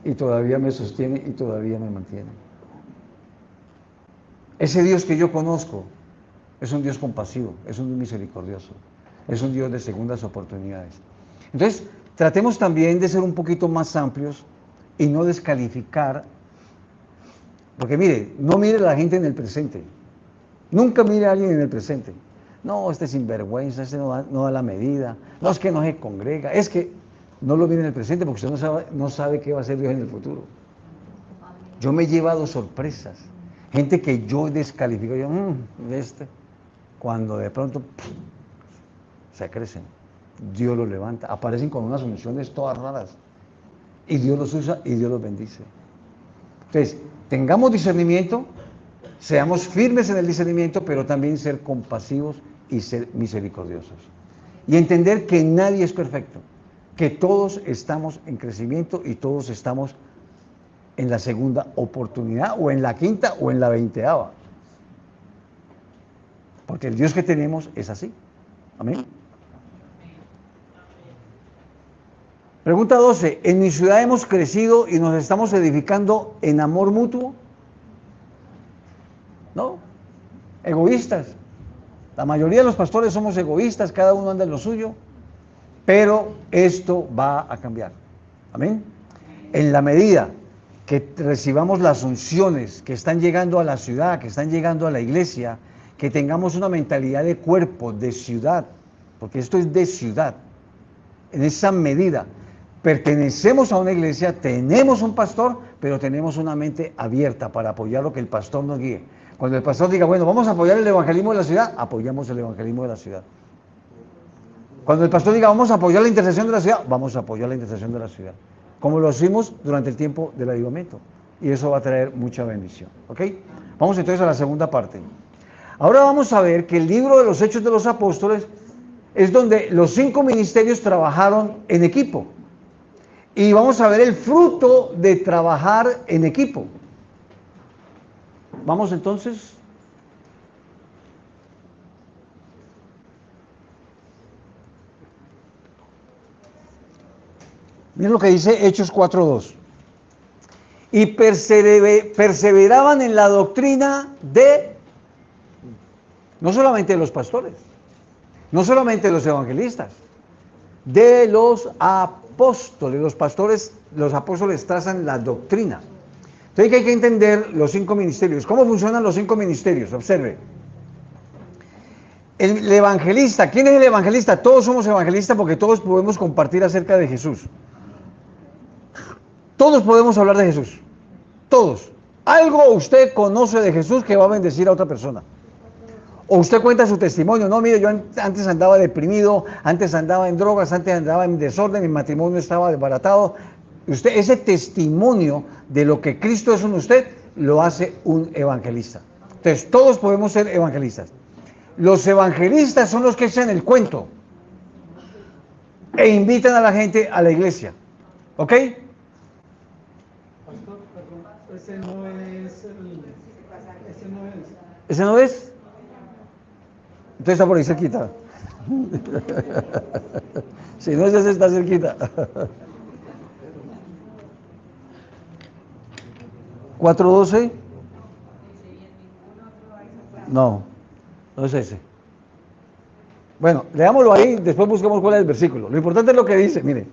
Y todavía me sostiene y todavía me mantiene. Ese Dios que yo conozco es un Dios compasivo, es un Dios misericordioso, es un Dios de segundas oportunidades. Entonces, tratemos también de ser un poquito más amplios y no descalificar, porque mire, no mire a la gente en el presente, nunca mire a alguien en el presente. No, este es sinvergüenza, este no da la medida, no, es que no se congrega, es que no lo mire en el presente porque usted no sabe qué va a hacer Dios en el futuro. Yo me he llevado sorpresas, gente que yo descalifico, yo, cuando de pronto se crecen, Dios los levanta, aparecen con unas unciones todas raras, y Dios los usa y Dios los bendice. Entonces, tengamos discernimiento, seamos firmes en el discernimiento, pero también ser compasivos y ser misericordiosos. Y entender que nadie es perfecto, que todos estamos en crecimiento y todos estamos en la segunda oportunidad, o en la quinta, o en la 20ª. Porque el Dios que tenemos es así. Amén. Pregunta 12. ¿En mi ciudad hemos crecido y nos estamos edificando en amor mutuo? No. Egoístas. La mayoría de los pastores somos egoístas, cada uno anda en lo suyo, pero esto va a cambiar. Amén. En la medida que recibamos las unciones que están llegando a la ciudad, que están llegando a la iglesia, que tengamos una mentalidad de cuerpo, de ciudad, porque esto es de ciudad, en esa medida pertenecemos a una iglesia, tenemos un pastor, pero tenemos una mente abierta para apoyar lo que el pastor nos guíe. Cuando el pastor diga, bueno, vamos a apoyar el evangelismo de la ciudad, apoyamos el evangelismo de la ciudad. Cuando el pastor diga, vamos a apoyar la intercesión de la ciudad, vamos a apoyar la intercesión de la ciudad, como lo hicimos durante el tiempo del avivamiento. Y eso va a traer mucha bendición. ¿Ok? Vamos entonces a la segunda parte. Ahora vamos a ver que el libro de los Hechos de los Apóstoles es donde los 5 ministerios trabajaron en equipo. Y vamos a ver el fruto de trabajar en equipo. Vamos entonces. Miren lo que dice Hechos 4:2. Y perseveraban en la doctrina de, no solamente de los pastores, no solamente de los evangelistas, de los apóstoles. Los pastores, los apóstoles trazan la doctrina. Entonces hay que entender los 5 ministerios. ¿Cómo funcionan los 5 ministerios? Observe. El evangelista, ¿quién es el evangelista? Todos somos evangelistas porque todos podemos compartir acerca de Jesús. Todos podemos hablar de Jesús. Todos. Algo usted conoce de Jesús que va a bendecir a otra persona. O usted cuenta su testimonio. No, mire, yo antes andaba deprimido, antes andaba en drogas, antes andaba en desorden, mi matrimonio estaba desbaratado. Usted, ese testimonio de lo que Cristo es en usted, lo hace un evangelista. Entonces, todos podemos ser evangelistas. Los evangelistas son los que echan el cuento e invitan a la gente a la iglesia. ¿Ok? Pastor, perdón, ese no es el... Ese no es. ¿Ese no es? Entonces está por ahí cerquita. Si no es ese, está cerquita. 4:12. No, no es ese. Bueno, leámoslo ahí, después busquemos cuál es el versículo. Lo importante es lo que dice, mire.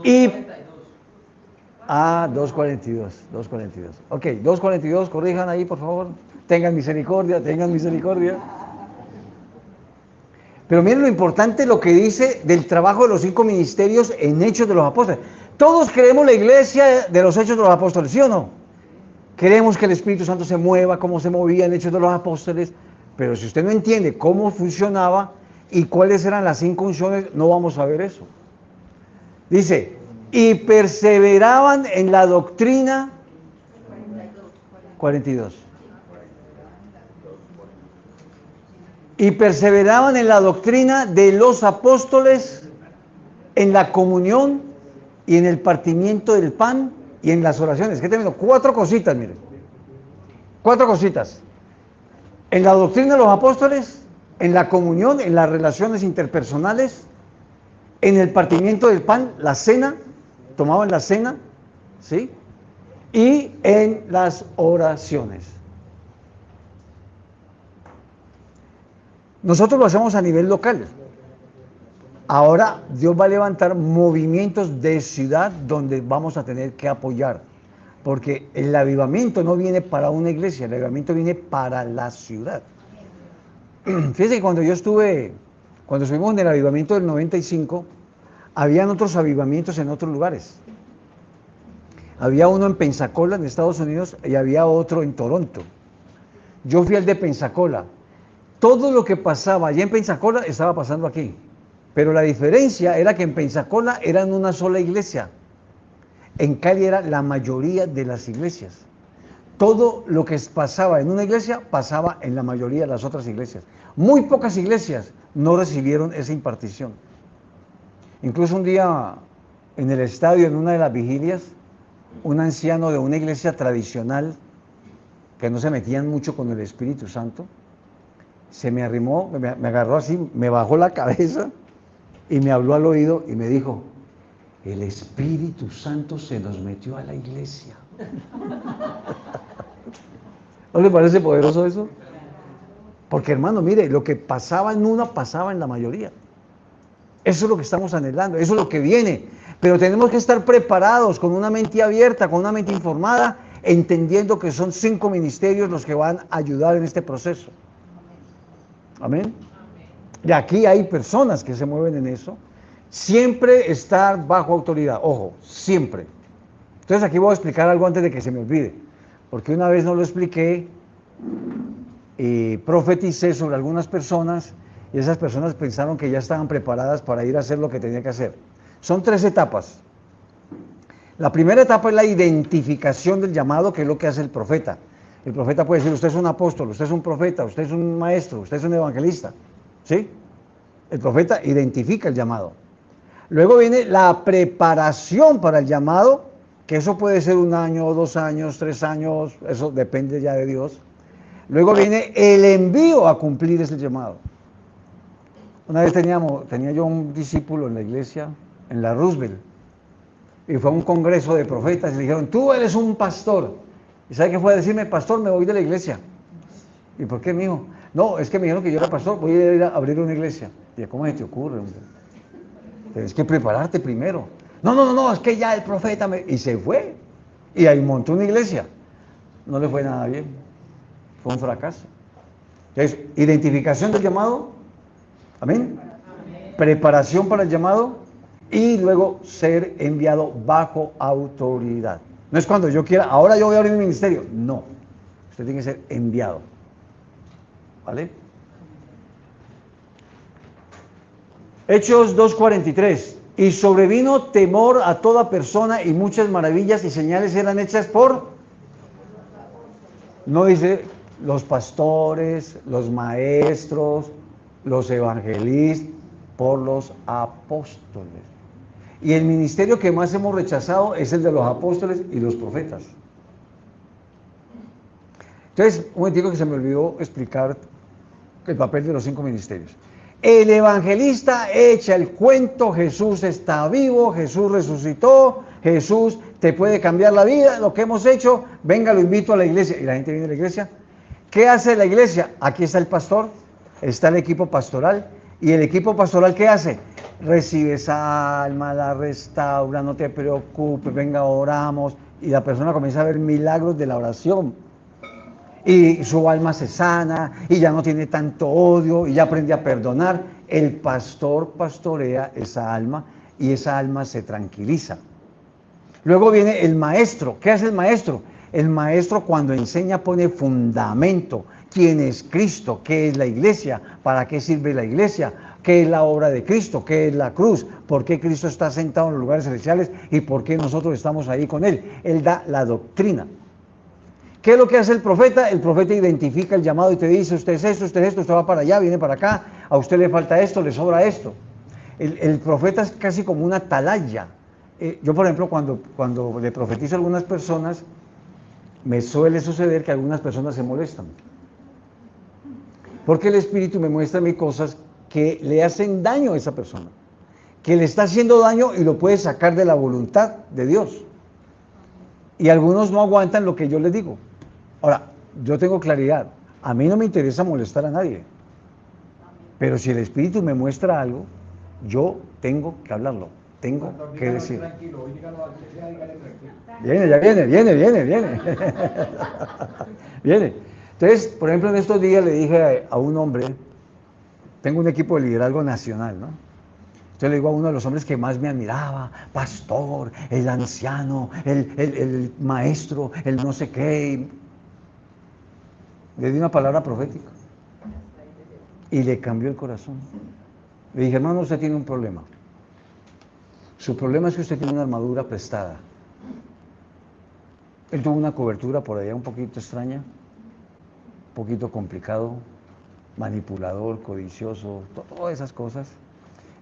Y 2:42. Ok, 2:42, corrijan ahí, por favor. Tengan misericordia, tengan misericordia. Pero miren lo importante, lo que dice del trabajo de los 5 ministerios en Hechos de los Apóstoles. Todos queremos la iglesia de los Hechos de los Apóstoles, ¿sí o no? Queremos que el Espíritu Santo se mueva, como se movía en Hechos de los Apóstoles, pero si usted no entiende cómo funcionaba y cuáles eran las 5 unciones, no vamos a ver eso. Dice, y perseveraban en la doctrina. 42. Y perseveraban en la doctrina de los apóstoles, en la comunión y en el partimiento del pan y en las oraciones. ¿Qué termino? 4 cositas, miren. 4 cositas. En la doctrina de los apóstoles, en la comunión, en las relaciones interpersonales, en el partimiento del pan, la cena, tomaban la cena, ¿sí? Y en las oraciones. Nosotros lo hacemos a nivel local. Ahora Dios va a levantar movimientos de ciudad donde vamos a tener que apoyar. Porque el avivamiento no viene para una iglesia, el avivamiento viene para la ciudad. Fíjense que cuando estuvimos en el avivamiento del 95, habían otros avivamientos en otros lugares. Había uno en Pensacola, en Estados Unidos, y había otro en Toronto. Yo fui al de Pensacola. Todo lo que pasaba allá en Pensacola estaba pasando aquí. Pero la diferencia era que en Pensacola era en una sola iglesia. En Cali era la mayoría de las iglesias. Todo lo que pasaba en una iglesia pasaba en la mayoría de las otras iglesias. Muy pocas iglesias no recibieron esa impartición. Incluso un día en el estadio, en una de las vigilias, un anciano de una iglesia tradicional, que no se metían mucho con el Espíritu Santo, se me arrimó, me agarró así, me bajó la cabeza y me habló al oído y me dijo, el Espíritu Santo se nos metió a la iglesia. ¿No le parece poderoso eso? Porque hermano, mire, lo que pasaba en una pasaba en la mayoría. Eso es lo que estamos anhelando, eso es lo que viene. Pero tenemos que estar preparados, con una mente abierta, con una mente informada, entendiendo que son 5 ministerios los que van a ayudar en este proceso. Amén. Y aquí hay personas que se mueven en eso. Siempre estar bajo autoridad, ojo, siempre. Entonces aquí voy a explicar algo antes de que se me olvide, porque una vez no lo expliqué y profeticé sobre algunas personas y esas personas pensaron que ya estaban preparadas para ir a hacer lo que tenía que hacer. Son 3 etapas. La primera etapa es la identificación del llamado, que es lo que hace el profeta. El profeta puede decir, usted es un apóstol, usted es un profeta, usted es un maestro, usted es un evangelista. ¿Sí? El profeta identifica el llamado. Luego viene la preparación para el llamado, que eso puede ser 1 año, 2 años, 3 años, eso depende ya de Dios. Luego viene el envío a cumplir ese llamado. Una vez tenía yo un discípulo en la iglesia, en la Roosevelt, y fue a un congreso de profetas y le dijeron, tú eres un pastor. ¿Y sabe qué fue a decirme? Pastor, me voy de la iglesia. ¿Y por qué, mijo? No, es que me dijeron que yo era pastor, voy a ir a abrir una iglesia. Y yo, ¿cómo se te ocurre, hombre? Tienes que prepararte primero. No, es que ya el profeta me... Y se fue. Y ahí montó una iglesia. No le fue nada bien. Fue un fracaso. Entonces, identificación del llamado. Amén. Preparación para el llamado. Y luego ser enviado bajo autoridad. No es cuando yo quiera, ahora yo voy a abrir mi ministerio. No. Usted tiene que ser enviado. ¿Vale? Hechos 2:43. Y sobrevino temor a toda persona y muchas maravillas y señales eran hechas por... No dice los pastores, los maestros, los evangelistas, por los apóstoles. Y el ministerio que más hemos rechazado es el de los apóstoles y los profetas. Entonces, un momentico que se me olvidó explicar el papel de los 5 ministerios. El evangelista echa el cuento, Jesús está vivo, Jesús resucitó, Jesús te puede cambiar la vida, lo que hemos hecho, venga, lo invito a la iglesia. Y la gente viene a la iglesia. ¿Qué hace la iglesia? Aquí está el pastor, está el equipo pastoral. ¿Y el equipo pastoral qué hace? Recibe esa alma, la restaura, no te preocupes, venga, oramos. Y la persona comienza a ver milagros de la oración. Y su alma se sana, y ya no tiene tanto odio, y ya aprende a perdonar. El pastor pastorea esa alma, y esa alma se tranquiliza. Luego viene el maestro. ¿Qué hace el maestro? El maestro cuando enseña pone fundamento. ¿Quién es Cristo? ¿Qué es la iglesia? ¿Para qué sirve la iglesia? ¿Qué es la obra de Cristo? ¿Qué es la cruz? ¿Por qué Cristo está sentado en los lugares celestiales? ¿Y por qué nosotros estamos ahí con Él? Él da la doctrina. ¿Qué es lo que hace el profeta? El profeta identifica el llamado y te dice, usted es esto, usted va para allá, viene para acá, a usted le falta esto, le sobra esto. El profeta es casi como una atalaya. Yo, por ejemplo, cuando le profetizo a algunas personas, me suele suceder que algunas personas se molestan. Porque el Espíritu me muestra a mí cosas que le hacen daño a esa persona, que le está haciendo daño y lo puede sacar de la voluntad de Dios. Y algunos no aguantan lo que yo les digo. Ahora, yo tengo claridad, a mí no me interesa molestar a nadie, pero si el Espíritu me muestra algo, yo tengo que hablarlo, tengo que decir. Viene, ya viene. Viene. Entonces, por ejemplo, en estos días le dije a un hombre, tengo un equipo de liderazgo nacional, ¿no? Entonces le digo a uno de los hombres que más me admiraba, pastor, el anciano, el maestro, el no sé qué. Le di una palabra profética y le cambió el corazón. Le dije, hermano, usted tiene un problema. Su problema es que usted tiene una armadura prestada. Él tuvo una cobertura por allá un poquito extraña, un poquito complicado, manipulador, codicioso, todas esas cosas.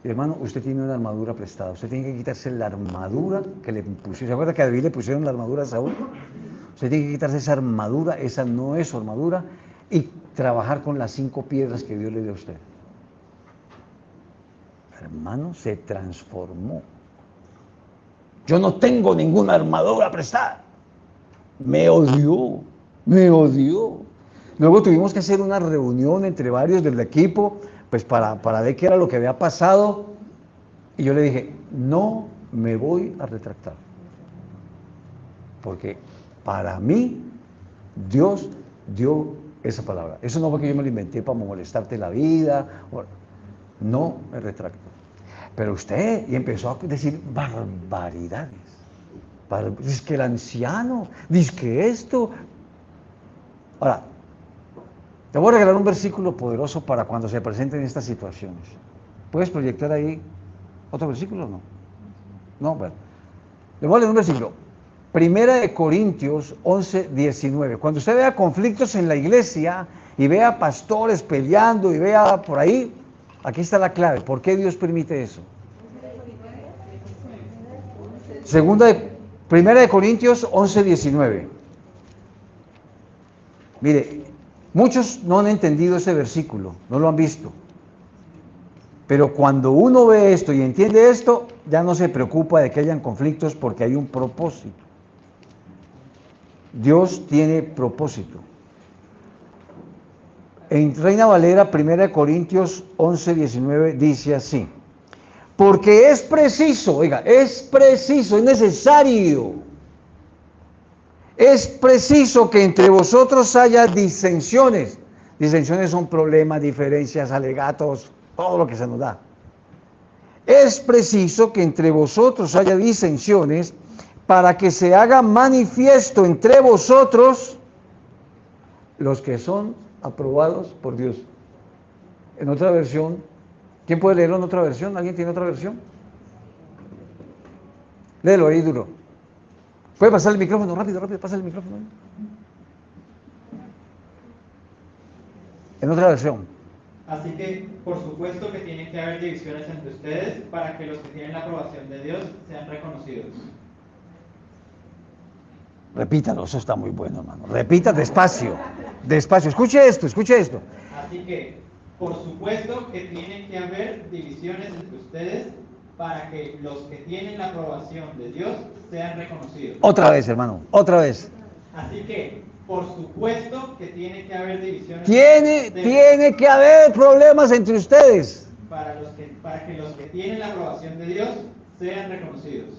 Y hermano, usted tiene una armadura prestada. Usted tiene que quitarse la armadura que le pusieron. ¿Se acuerda que a David le pusieron la armadura a Saúl? Usted tiene que quitarse esa armadura, esa no es su armadura, y trabajar con las 5 piedras que Dios le dio a usted. Hermano, se transformó. Yo no tengo ninguna armadura prestada. Me odió. Luego tuvimos que hacer una reunión entre varios del equipo, pues para ver qué era lo que había pasado. Y yo le dije, no me voy a retractar. Porque para mí, Dios dio esa palabra. Eso no fue que yo me lo inventé para molestarte la vida. No me retracto. Pero usted, y empezó a decir barbaridades. Dice que el anciano, dice que esto. Ahora, te voy a regalar un versículo poderoso para cuando se presenten estas situaciones. ¿Puedes proyectar ahí otro versículo o no? No, bueno. Le voy a leer un versículo. 1 Corintios 11:19. Cuando usted vea conflictos en la iglesia y vea pastores peleando y vea por ahí, aquí está la clave. ¿Por qué Dios permite eso? 1 Corintios 11:19. Mire, muchos no han entendido ese versículo, no lo han visto. Pero cuando uno ve esto y entiende esto, ya no se preocupa de que hayan conflictos porque hay un propósito. Dios tiene propósito. En Reina Valera, 1 Corintios 11, 19, dice así: porque es preciso, oiga, es necesario, es preciso que entre vosotros haya disensiones. Disensiones son problemas, diferencias, alegatos, todo lo que se nos da. Es preciso que entre vosotros haya disensiones para que se haga manifiesto entre vosotros los que son aprobados por Dios. En otra versión, ¿quién puede leerlo en otra versión? ¿Alguien tiene otra versión? Léelo ahí duro. ¿Puede pasar el micrófono? Rápido, pasa el micrófono. En otra versión. Así que, por supuesto que tiene que haber divisiones entre ustedes para que los que tienen la aprobación de Dios sean reconocidos. Repítalo, eso está muy bueno, hermano. Repita despacio, despacio. Escuche esto. Así que, por supuesto que tiene que haber divisiones entre ustedes para que los que tienen la aprobación de Dios sean reconocidos. Otra vez, hermano, otra vez. Así que, por supuesto que tiene que haber divisiones. Tiene que haber problemas entre ustedes. Para que los que tienen la aprobación de Dios sean reconocidos.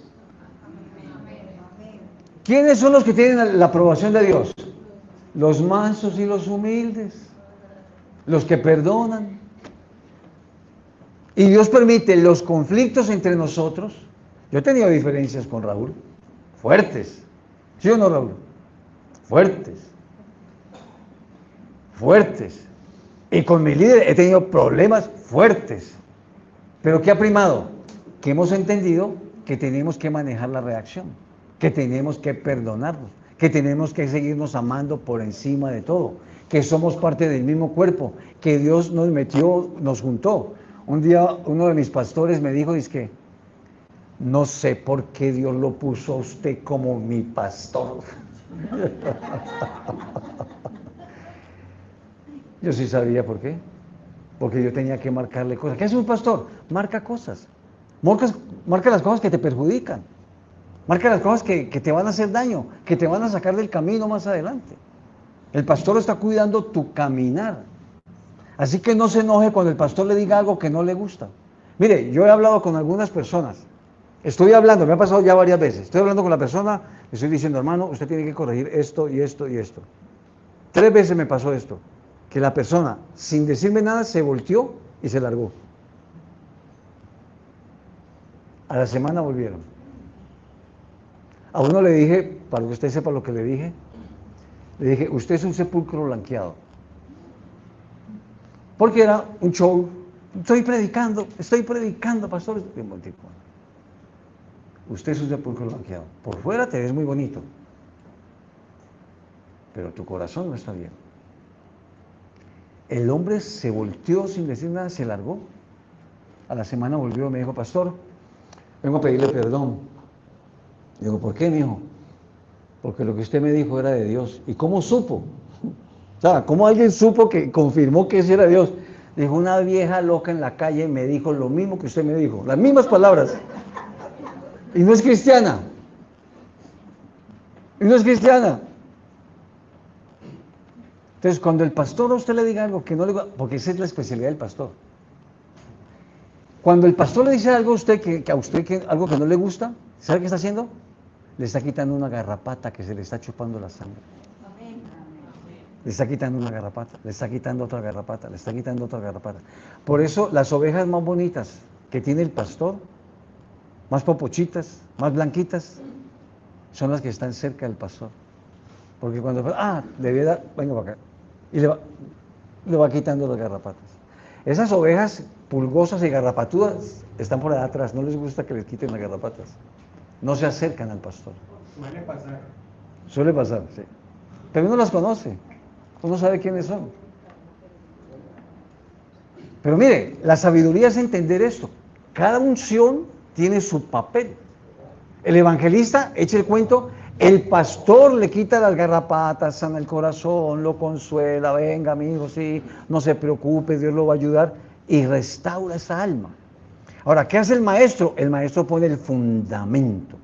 ¿Quiénes son los que tienen la aprobación de Dios? Los mansos y los humildes, los que perdonan. Y Dios permite los conflictos entre nosotros. Yo he tenido diferencias con Raúl, fuertes. ¿Sí o no, Raúl? Fuertes. Y con mi líder he tenido problemas fuertes. Pero ¿qué ha primado? Que hemos entendido que tenemos que manejar la reacción, que tenemos que perdonarnos, que tenemos que seguirnos amando por encima de todo, que somos parte del mismo cuerpo, que Dios nos metió, nos juntó. Un día uno de mis pastores me dijo, que no sé por qué Dios lo puso a usted como mi pastor. Yo sí sabía por qué. Porque yo tenía que marcarle cosas. ¿Qué hace un pastor? Marca cosas. Marca las cosas que te perjudican. Marca las cosas que te van a hacer daño, que te van a sacar del camino más adelante. El pastor está cuidando tu caminar. Así que no se enoje cuando el pastor le diga algo que no le gusta. Mire, yo he hablado con algunas personas. Estoy hablando, me ha pasado ya varias veces. Estoy hablando con la persona, le estoy diciendo, hermano, usted tiene que corregir esto y esto y esto. 3 veces me pasó esto. Que la persona, sin decirme nada, se volteó y se largó. A la semana volvieron. A uno le dije, para que usted sepa lo que le dije, usted es un sepulcro blanqueado. Porque era un show. Estoy predicando, pastor. Usted es un sepulcro blanqueado. Por fuera te ves muy bonito, pero tu corazón no está bien. El hombre se volteó sin decir nada, se largó. A la semana volvió, me dijo, pastor, vengo a pedirle perdón. Digo, ¿por qué, mijo? Porque lo que usted me dijo era de Dios. ¿Y cómo supo? O sea, ¿cómo alguien supo que confirmó que ese era Dios? Dijo, una vieja loca en la calle me dijo lo mismo que usted me dijo, las mismas palabras. Y no es cristiana. Entonces, cuando el pastor a usted le diga algo que no le gusta, porque esa es la especialidad del pastor. Cuando el pastor le dice algo a usted algo que no le gusta, ¿sabe qué está haciendo? Le está quitando una garrapata que se le está chupando la sangre. Le está quitando una garrapata, le está quitando otra garrapata, le está quitando otra garrapata. Por eso las ovejas más bonitas que tiene el pastor, más popochitas, más blanquitas, son las que están cerca del pastor. Porque cuando, le voy a dar, venga para acá, y le va quitando las garrapatas. Esas ovejas pulgosas y garrapatudas están por allá atrás, no les gusta que les quiten las garrapatas. No se acercan al pastor. Suele pasar, sí. Pero uno las conoce, uno sabe quiénes son. Pero mire, la sabiduría es entender esto. Cada unción tiene su papel. El evangelista echa el cuento, el pastor le quita las garrapatas, sana el corazón, lo consuela, venga amigo, sí, no se preocupe, Dios lo va a ayudar y restaura esa alma. Ahora, ¿qué hace el maestro? El maestro pone el fundamento.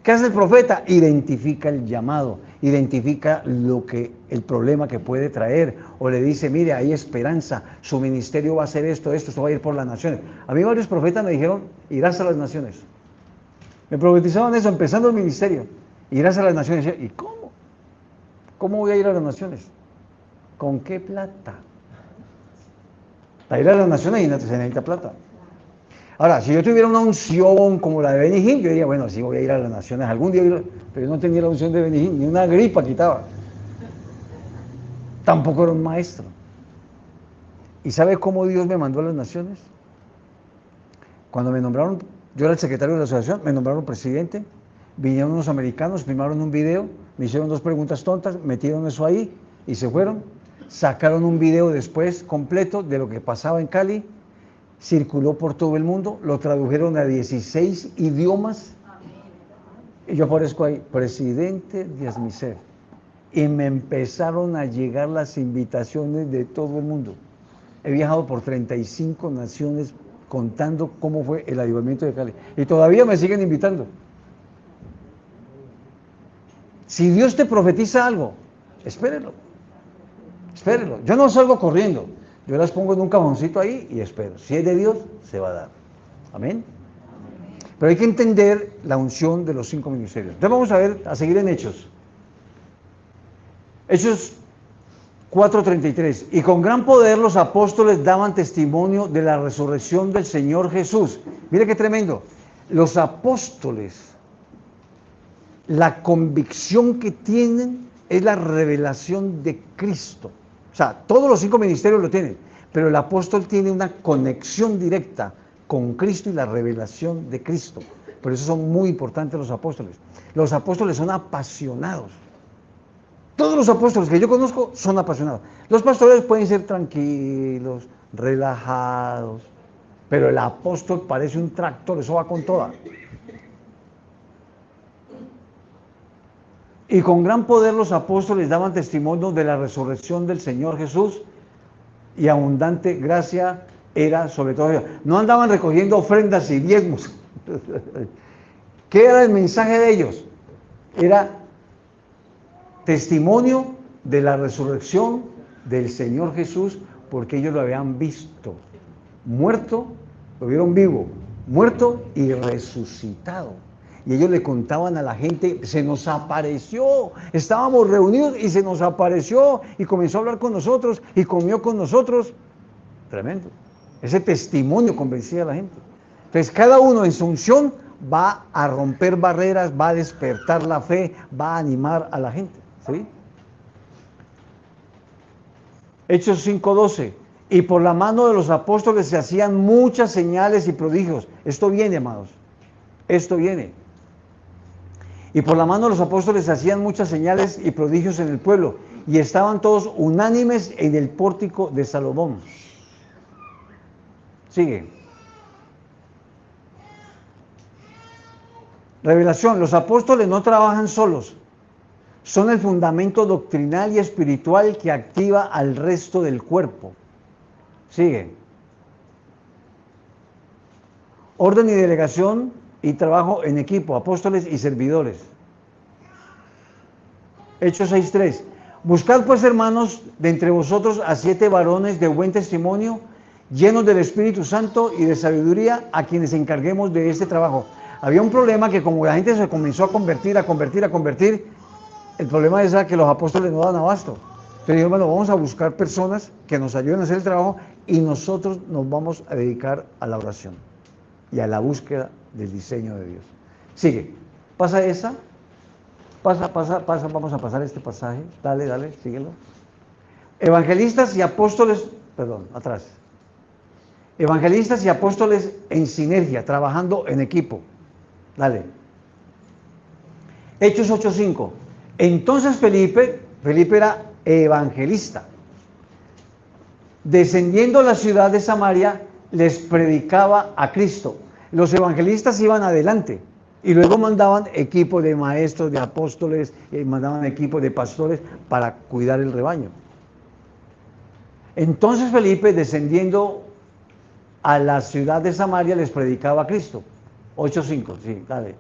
¿Qué hace el profeta? Identifica el llamado, identifica el problema que puede traer, o le dice, mire, hay esperanza, su ministerio va a hacer esto va a ir por las naciones. A mí varios profetas me dijeron, irás a las naciones. Me profetizaban eso, empezando el ministerio, irás a las naciones. ¿Y cómo? ¿Cómo voy a ir a las naciones? ¿Con qué plata? Para ir a las naciones se necesita plata. Ahora, si yo tuviera una unción como la de Benny Hinn, yo diría, bueno, sí voy a ir a las naciones algún día, pero yo no tenía la unción de Benny Hinn, ni una gripa quitaba. Tampoco era un maestro. ¿Y sabe cómo Dios me mandó a las naciones? Cuando me nombraron, yo era el secretario de la asociación, me nombraron presidente, vinieron unos americanos, filmaron un video, me hicieron 2 preguntas tontas, metieron eso ahí y se fueron. Sacaron un video después completo de lo que pasaba en Cali, circuló por todo el mundo, lo tradujeron a 16 idiomas y yo aparezco ahí, presidente de ASMISEF, y me empezaron a llegar las invitaciones de todo el mundo. He viajado por 35 naciones contando cómo fue el avivamiento de Cali y todavía me siguen invitando. Si Dios te profetiza algo, espérelo. Yo no salgo corriendo, yo las pongo en un cajoncito ahí y espero. Si es de Dios, se va a dar. Amén. Pero hay que entender la unción de los 5 ministerios. Entonces vamos a seguir en Hechos. Hechos 4:33. Y con gran poder los apóstoles daban testimonio de la resurrección del Señor Jesús. Mire qué tremendo. Los apóstoles, la convicción que tienen es la revelación de Cristo. O sea, todos los 5 ministerios lo tienen, pero el apóstol tiene una conexión directa con Cristo y la revelación de Cristo. Por eso son muy importantes los apóstoles. Los apóstoles son apasionados. Todos los apóstoles que yo conozco son apasionados. Los pastores pueden ser tranquilos, relajados, pero el apóstol parece un tractor, eso va con toda. Y con gran poder los apóstoles daban testimonio de la resurrección del Señor Jesús, y abundante gracia era sobre todo ellos. No andaban recogiendo ofrendas y diezmos. ¿Qué era el mensaje de ellos? Era testimonio de la resurrección del Señor Jesús, porque ellos lo habían visto muerto, lo vieron vivo, muerto y resucitado. Y ellos le contaban a la gente, se nos apareció, estábamos reunidos y se nos apareció y comenzó a hablar con nosotros y comió con nosotros. Tremendo. Ese testimonio convencía a la gente. Entonces cada uno en su unción va a romper barreras, va a despertar la fe, va a animar a la gente. ¿Sí? Hechos 5:12. Y por la mano de los apóstoles se hacían muchas señales y prodigios. Esto viene, amados. Esto viene. Y por la mano de los apóstoles se hacían muchas señales y prodigios en el pueblo, y estaban todos unánimes en el pórtico de Salomón. Sigue. Revelación. Los apóstoles no trabajan solos. Son el fundamento doctrinal y espiritual que activa al resto del cuerpo. Sigue. Orden y delegación y trabajo en equipo, apóstoles y servidores. Hechos 6:3. Buscad pues, hermanos, de entre vosotros a 7 varones de buen testimonio, llenos del Espíritu Santo y de sabiduría, a quienes encarguemos de este trabajo. Había un problema que como la gente se comenzó a convertir, el problema es que los apóstoles no dan abasto. Pero dijeron, bueno, vamos a buscar personas que nos ayuden a hacer el trabajo y nosotros nos vamos a dedicar a la oración y a la búsqueda del diseño de Dios. Sigue, pasa esa, vamos a pasar este pasaje, dale, síguelo. Evangelistas y apóstoles, atrás. Evangelistas y apóstoles en sinergia, trabajando en equipo. Dale. Hechos 8:5. Entonces Felipe era evangelista. Descendiendo a la ciudad de Samaria, les predicaba a Cristo. Los evangelistas iban adelante y luego mandaban equipo de maestros, de apóstoles, mandaban equipo de pastores para cuidar el rebaño. Entonces Felipe, descendiendo a la ciudad de Samaria les predicaba a Cristo. 8:5, sí, dale.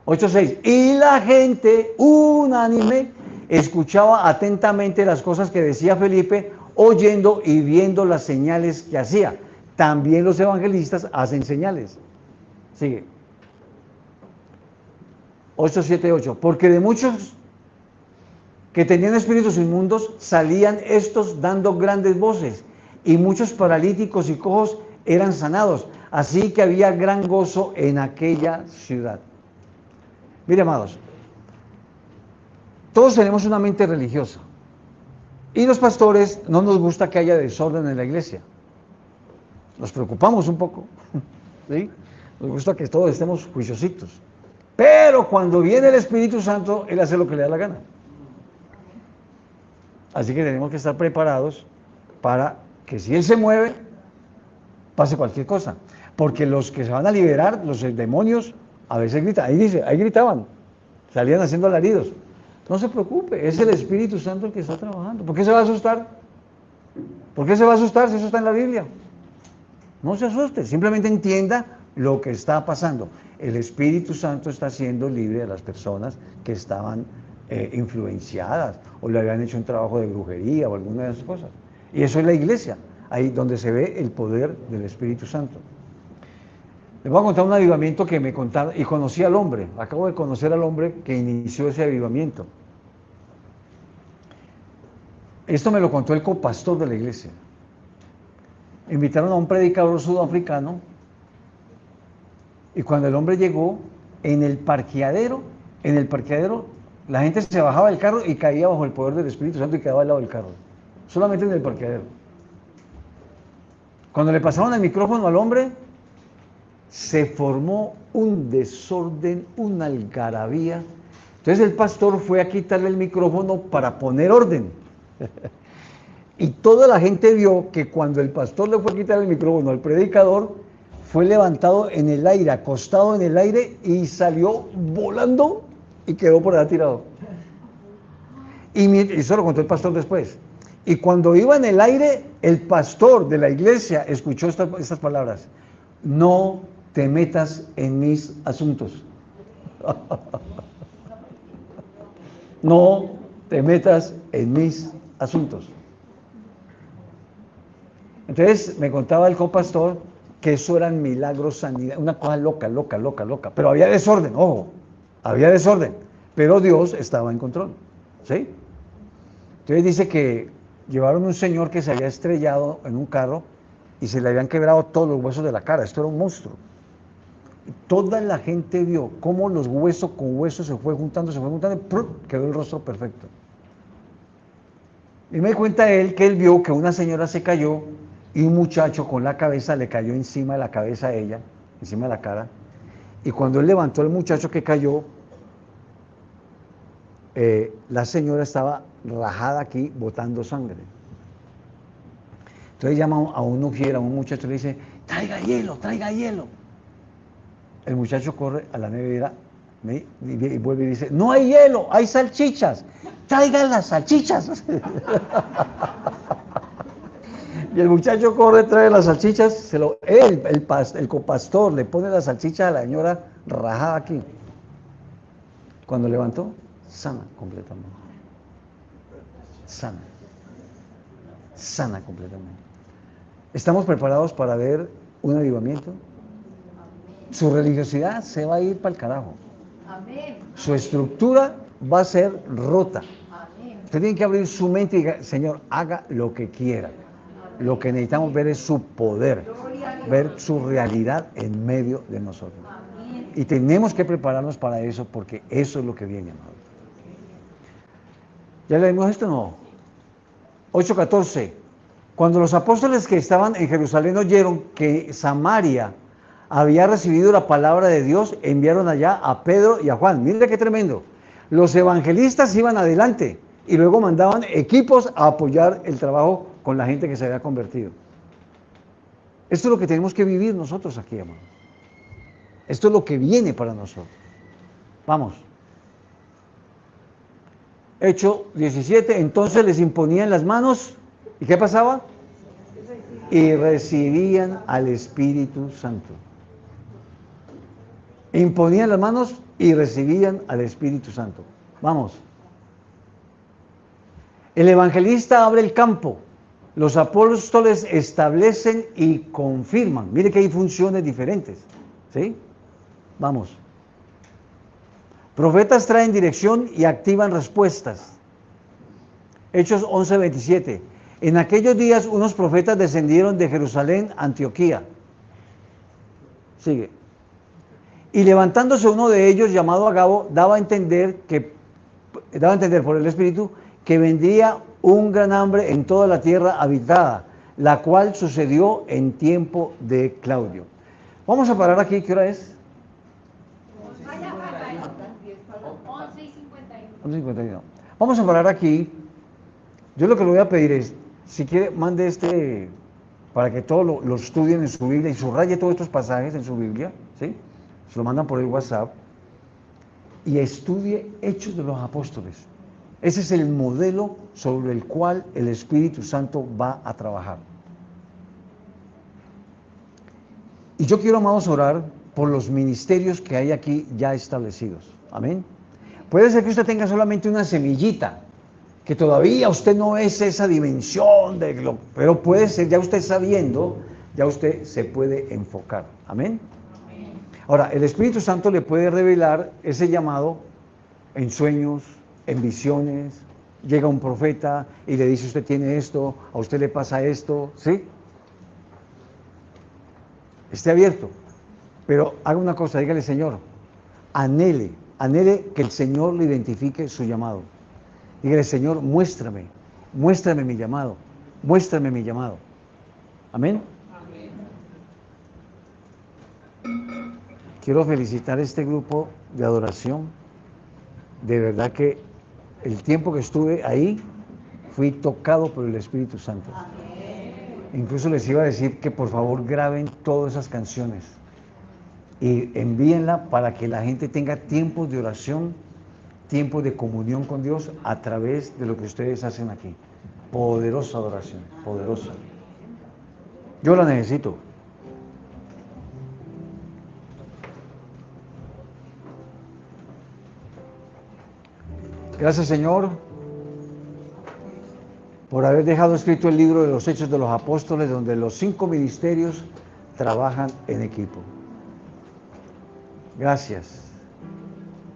8:6. Y la gente unánime escuchaba atentamente las cosas que decía Felipe, oyendo y viendo las señales que hacía. También los evangelistas hacen señales. Sigue. 8:7-8. Porque de muchos que tenían espíritus inmundos salían estos dando grandes voces, y muchos paralíticos y cojos eran sanados. Así que había gran gozo en aquella ciudad. Mire, amados, todos tenemos una mente religiosa. Y los pastores no nos gusta que haya desorden en la iglesia. Nos preocupamos un poco. ¿Sí? Nos gusta que todos estemos juiciositos. Pero cuando viene el Espíritu Santo, Él hace lo que le da la gana. Así que tenemos que estar preparados para que si Él se mueve, pase cualquier cosa. Porque los que se van a liberar, los demonios, a veces gritan. Ahí dice, ahí gritaban. Salían haciendo alaridos. No se preocupe, es el Espíritu Santo el que está trabajando. ¿Por qué se va a asustar? ¿Por qué se va a asustar si eso está en la Biblia? No se asuste, simplemente entienda lo que está pasando. El Espíritu Santo está haciendo libre a las personas que estaban influenciadas o le habían hecho un trabajo de brujería o alguna de esas cosas. Y eso es la iglesia, ahí donde se ve el poder del Espíritu Santo. Les voy a contar un avivamiento que me contaron, y conocí al hombre, acabo de conocer al hombre que inició ese avivamiento. Esto me lo contó el copastor de la iglesia. Invitaron a un predicador sudafricano, y cuando el hombre llegó, en el parqueadero, la gente se bajaba del carro y caía bajo el poder del Espíritu Santo y quedaba al lado del carro. Solamente en el parqueadero. Cuando le pasaron el micrófono al hombre, se formó un desorden, una algarabía. Entonces el pastor fue a quitarle el micrófono para poner orden. Y toda la gente vio que cuando el pastor le fue a quitar el micrófono al predicador, fue levantado en el aire, acostado en el aire, y salió volando y quedó por allá tirado. Y eso lo contó el pastor después. Y cuando iba en el aire, el pastor de la iglesia escuchó estas palabras: no te metas en mis asuntos. No te metas en mis asuntos. Entonces me contaba el copastor que eso eran milagros, sanidad, una cosa loca. Pero había desorden, ojo, había desorden. Pero Dios estaba en control. ¿Sí? Entonces dice que llevaron un señor que se había estrellado en un carro y se le habían quebrado todos los huesos de la cara. Esto era un monstruo. Toda la gente vio cómo los huesos con huesos se fue juntando, y ¡prum!, quedó el rostro perfecto. Y me di cuenta que él vio que una señora se cayó y un muchacho con la cabeza le cayó encima de la cabeza a ella, encima de la cara. Y cuando él levantó al muchacho que cayó, la señora estaba rajada aquí, botando sangre. Entonces llama a un ujier, a un muchacho, y le dice: traiga hielo, traiga hielo. El muchacho corre a la nevera y vuelve y dice: no hay hielo, hay salchichas, traigan las salchichas. Y el muchacho corre, trae las salchichas, el copastor le pone las salchichas a la señora rajada aquí. Cuando levantó, sana completamente. Sana completamente. ¿Estamos preparados para ver un avivamiento? Su religiosidad se va a ir para el carajo. Amén. Su estructura va a ser rota. Amén. Usted tiene que abrir su mente y diga: Señor, haga lo que quiera. Lo que necesitamos ver es su poder, ver su realidad en medio de nosotros. Amén. Y tenemos que prepararnos para eso, porque eso es lo que viene, amado. ¿Ya leímos esto o no? 8:14. Cuando los apóstoles que estaban en Jerusalén oyeron que Samaria había recibido la palabra de Dios, enviaron allá a Pedro y a Juan. Mire qué tremendo. Los evangelistas iban adelante y luego mandaban equipos a apoyar el trabajo con la gente que se había convertido. Esto es lo que tenemos que vivir nosotros aquí, hermano. Esto es lo que viene para nosotros. Vamos. Hecho 17, entonces les imponían las manos. ¿Y qué pasaba? y recibían al Espíritu Santo. Imponían las manos y recibían al Espíritu Santo. Vamos. El evangelista abre el campo. Los apóstoles establecen y confirman. Mire que hay funciones diferentes. ¿Sí? Vamos. Profetas traen dirección y activan respuestas. Hechos 11:27. En aquellos días unos profetas descendieron de Jerusalén a Antioquía. Sigue. Y levantándose uno de ellos, llamado Agabo, daba a entender por el Espíritu que vendría un gran hambre en toda la tierra habitada, la cual sucedió en tiempo de Claudio. Vamos a parar aquí. ¿Qué hora es? 11:51. Vamos a parar aquí. Yo lo que le voy a pedir es, si quiere, mande para que todos lo estudien en su Biblia y subraye todos estos pasajes en su Biblia, ¿sí? Se lo mandan por el WhatsApp y estudie Hechos de los Apóstoles. Ese es el modelo sobre el cual el Espíritu Santo va a trabajar. Y yo quiero, amados, orar por los ministerios que hay aquí ya establecidos. Amén. Puede ser que usted tenga solamente una semillita, que todavía usted no es esa dimensión, pero puede ser, ya usted sabiendo, ya usted se puede enfocar. Amén. Ahora, el Espíritu Santo le puede revelar ese llamado en sueños, en visiones. Llega un profeta y le dice: usted tiene esto, a usted le pasa esto, ¿sí? Esté abierto, pero haga una cosa, dígale: Señor, anhele que el Señor le identifique su llamado. Dígale: Señor, muéstrame mi llamado, muéstrame mi llamado. Amén. Quiero felicitar a este grupo de adoración. De verdad que el tiempo que estuve ahí, fui tocado por el Espíritu Santo. Incluso les iba a decir que por favor graben todas esas canciones y envíenla para que la gente tenga tiempos de oración, tiempos de comunión con Dios a través de lo que ustedes hacen aquí. Poderosa adoración, poderosa. Yo la necesito. Gracias, Señor, por haber dejado escrito el libro de los Hechos de los Apóstoles, donde los 5 ministerios trabajan en equipo. Gracias.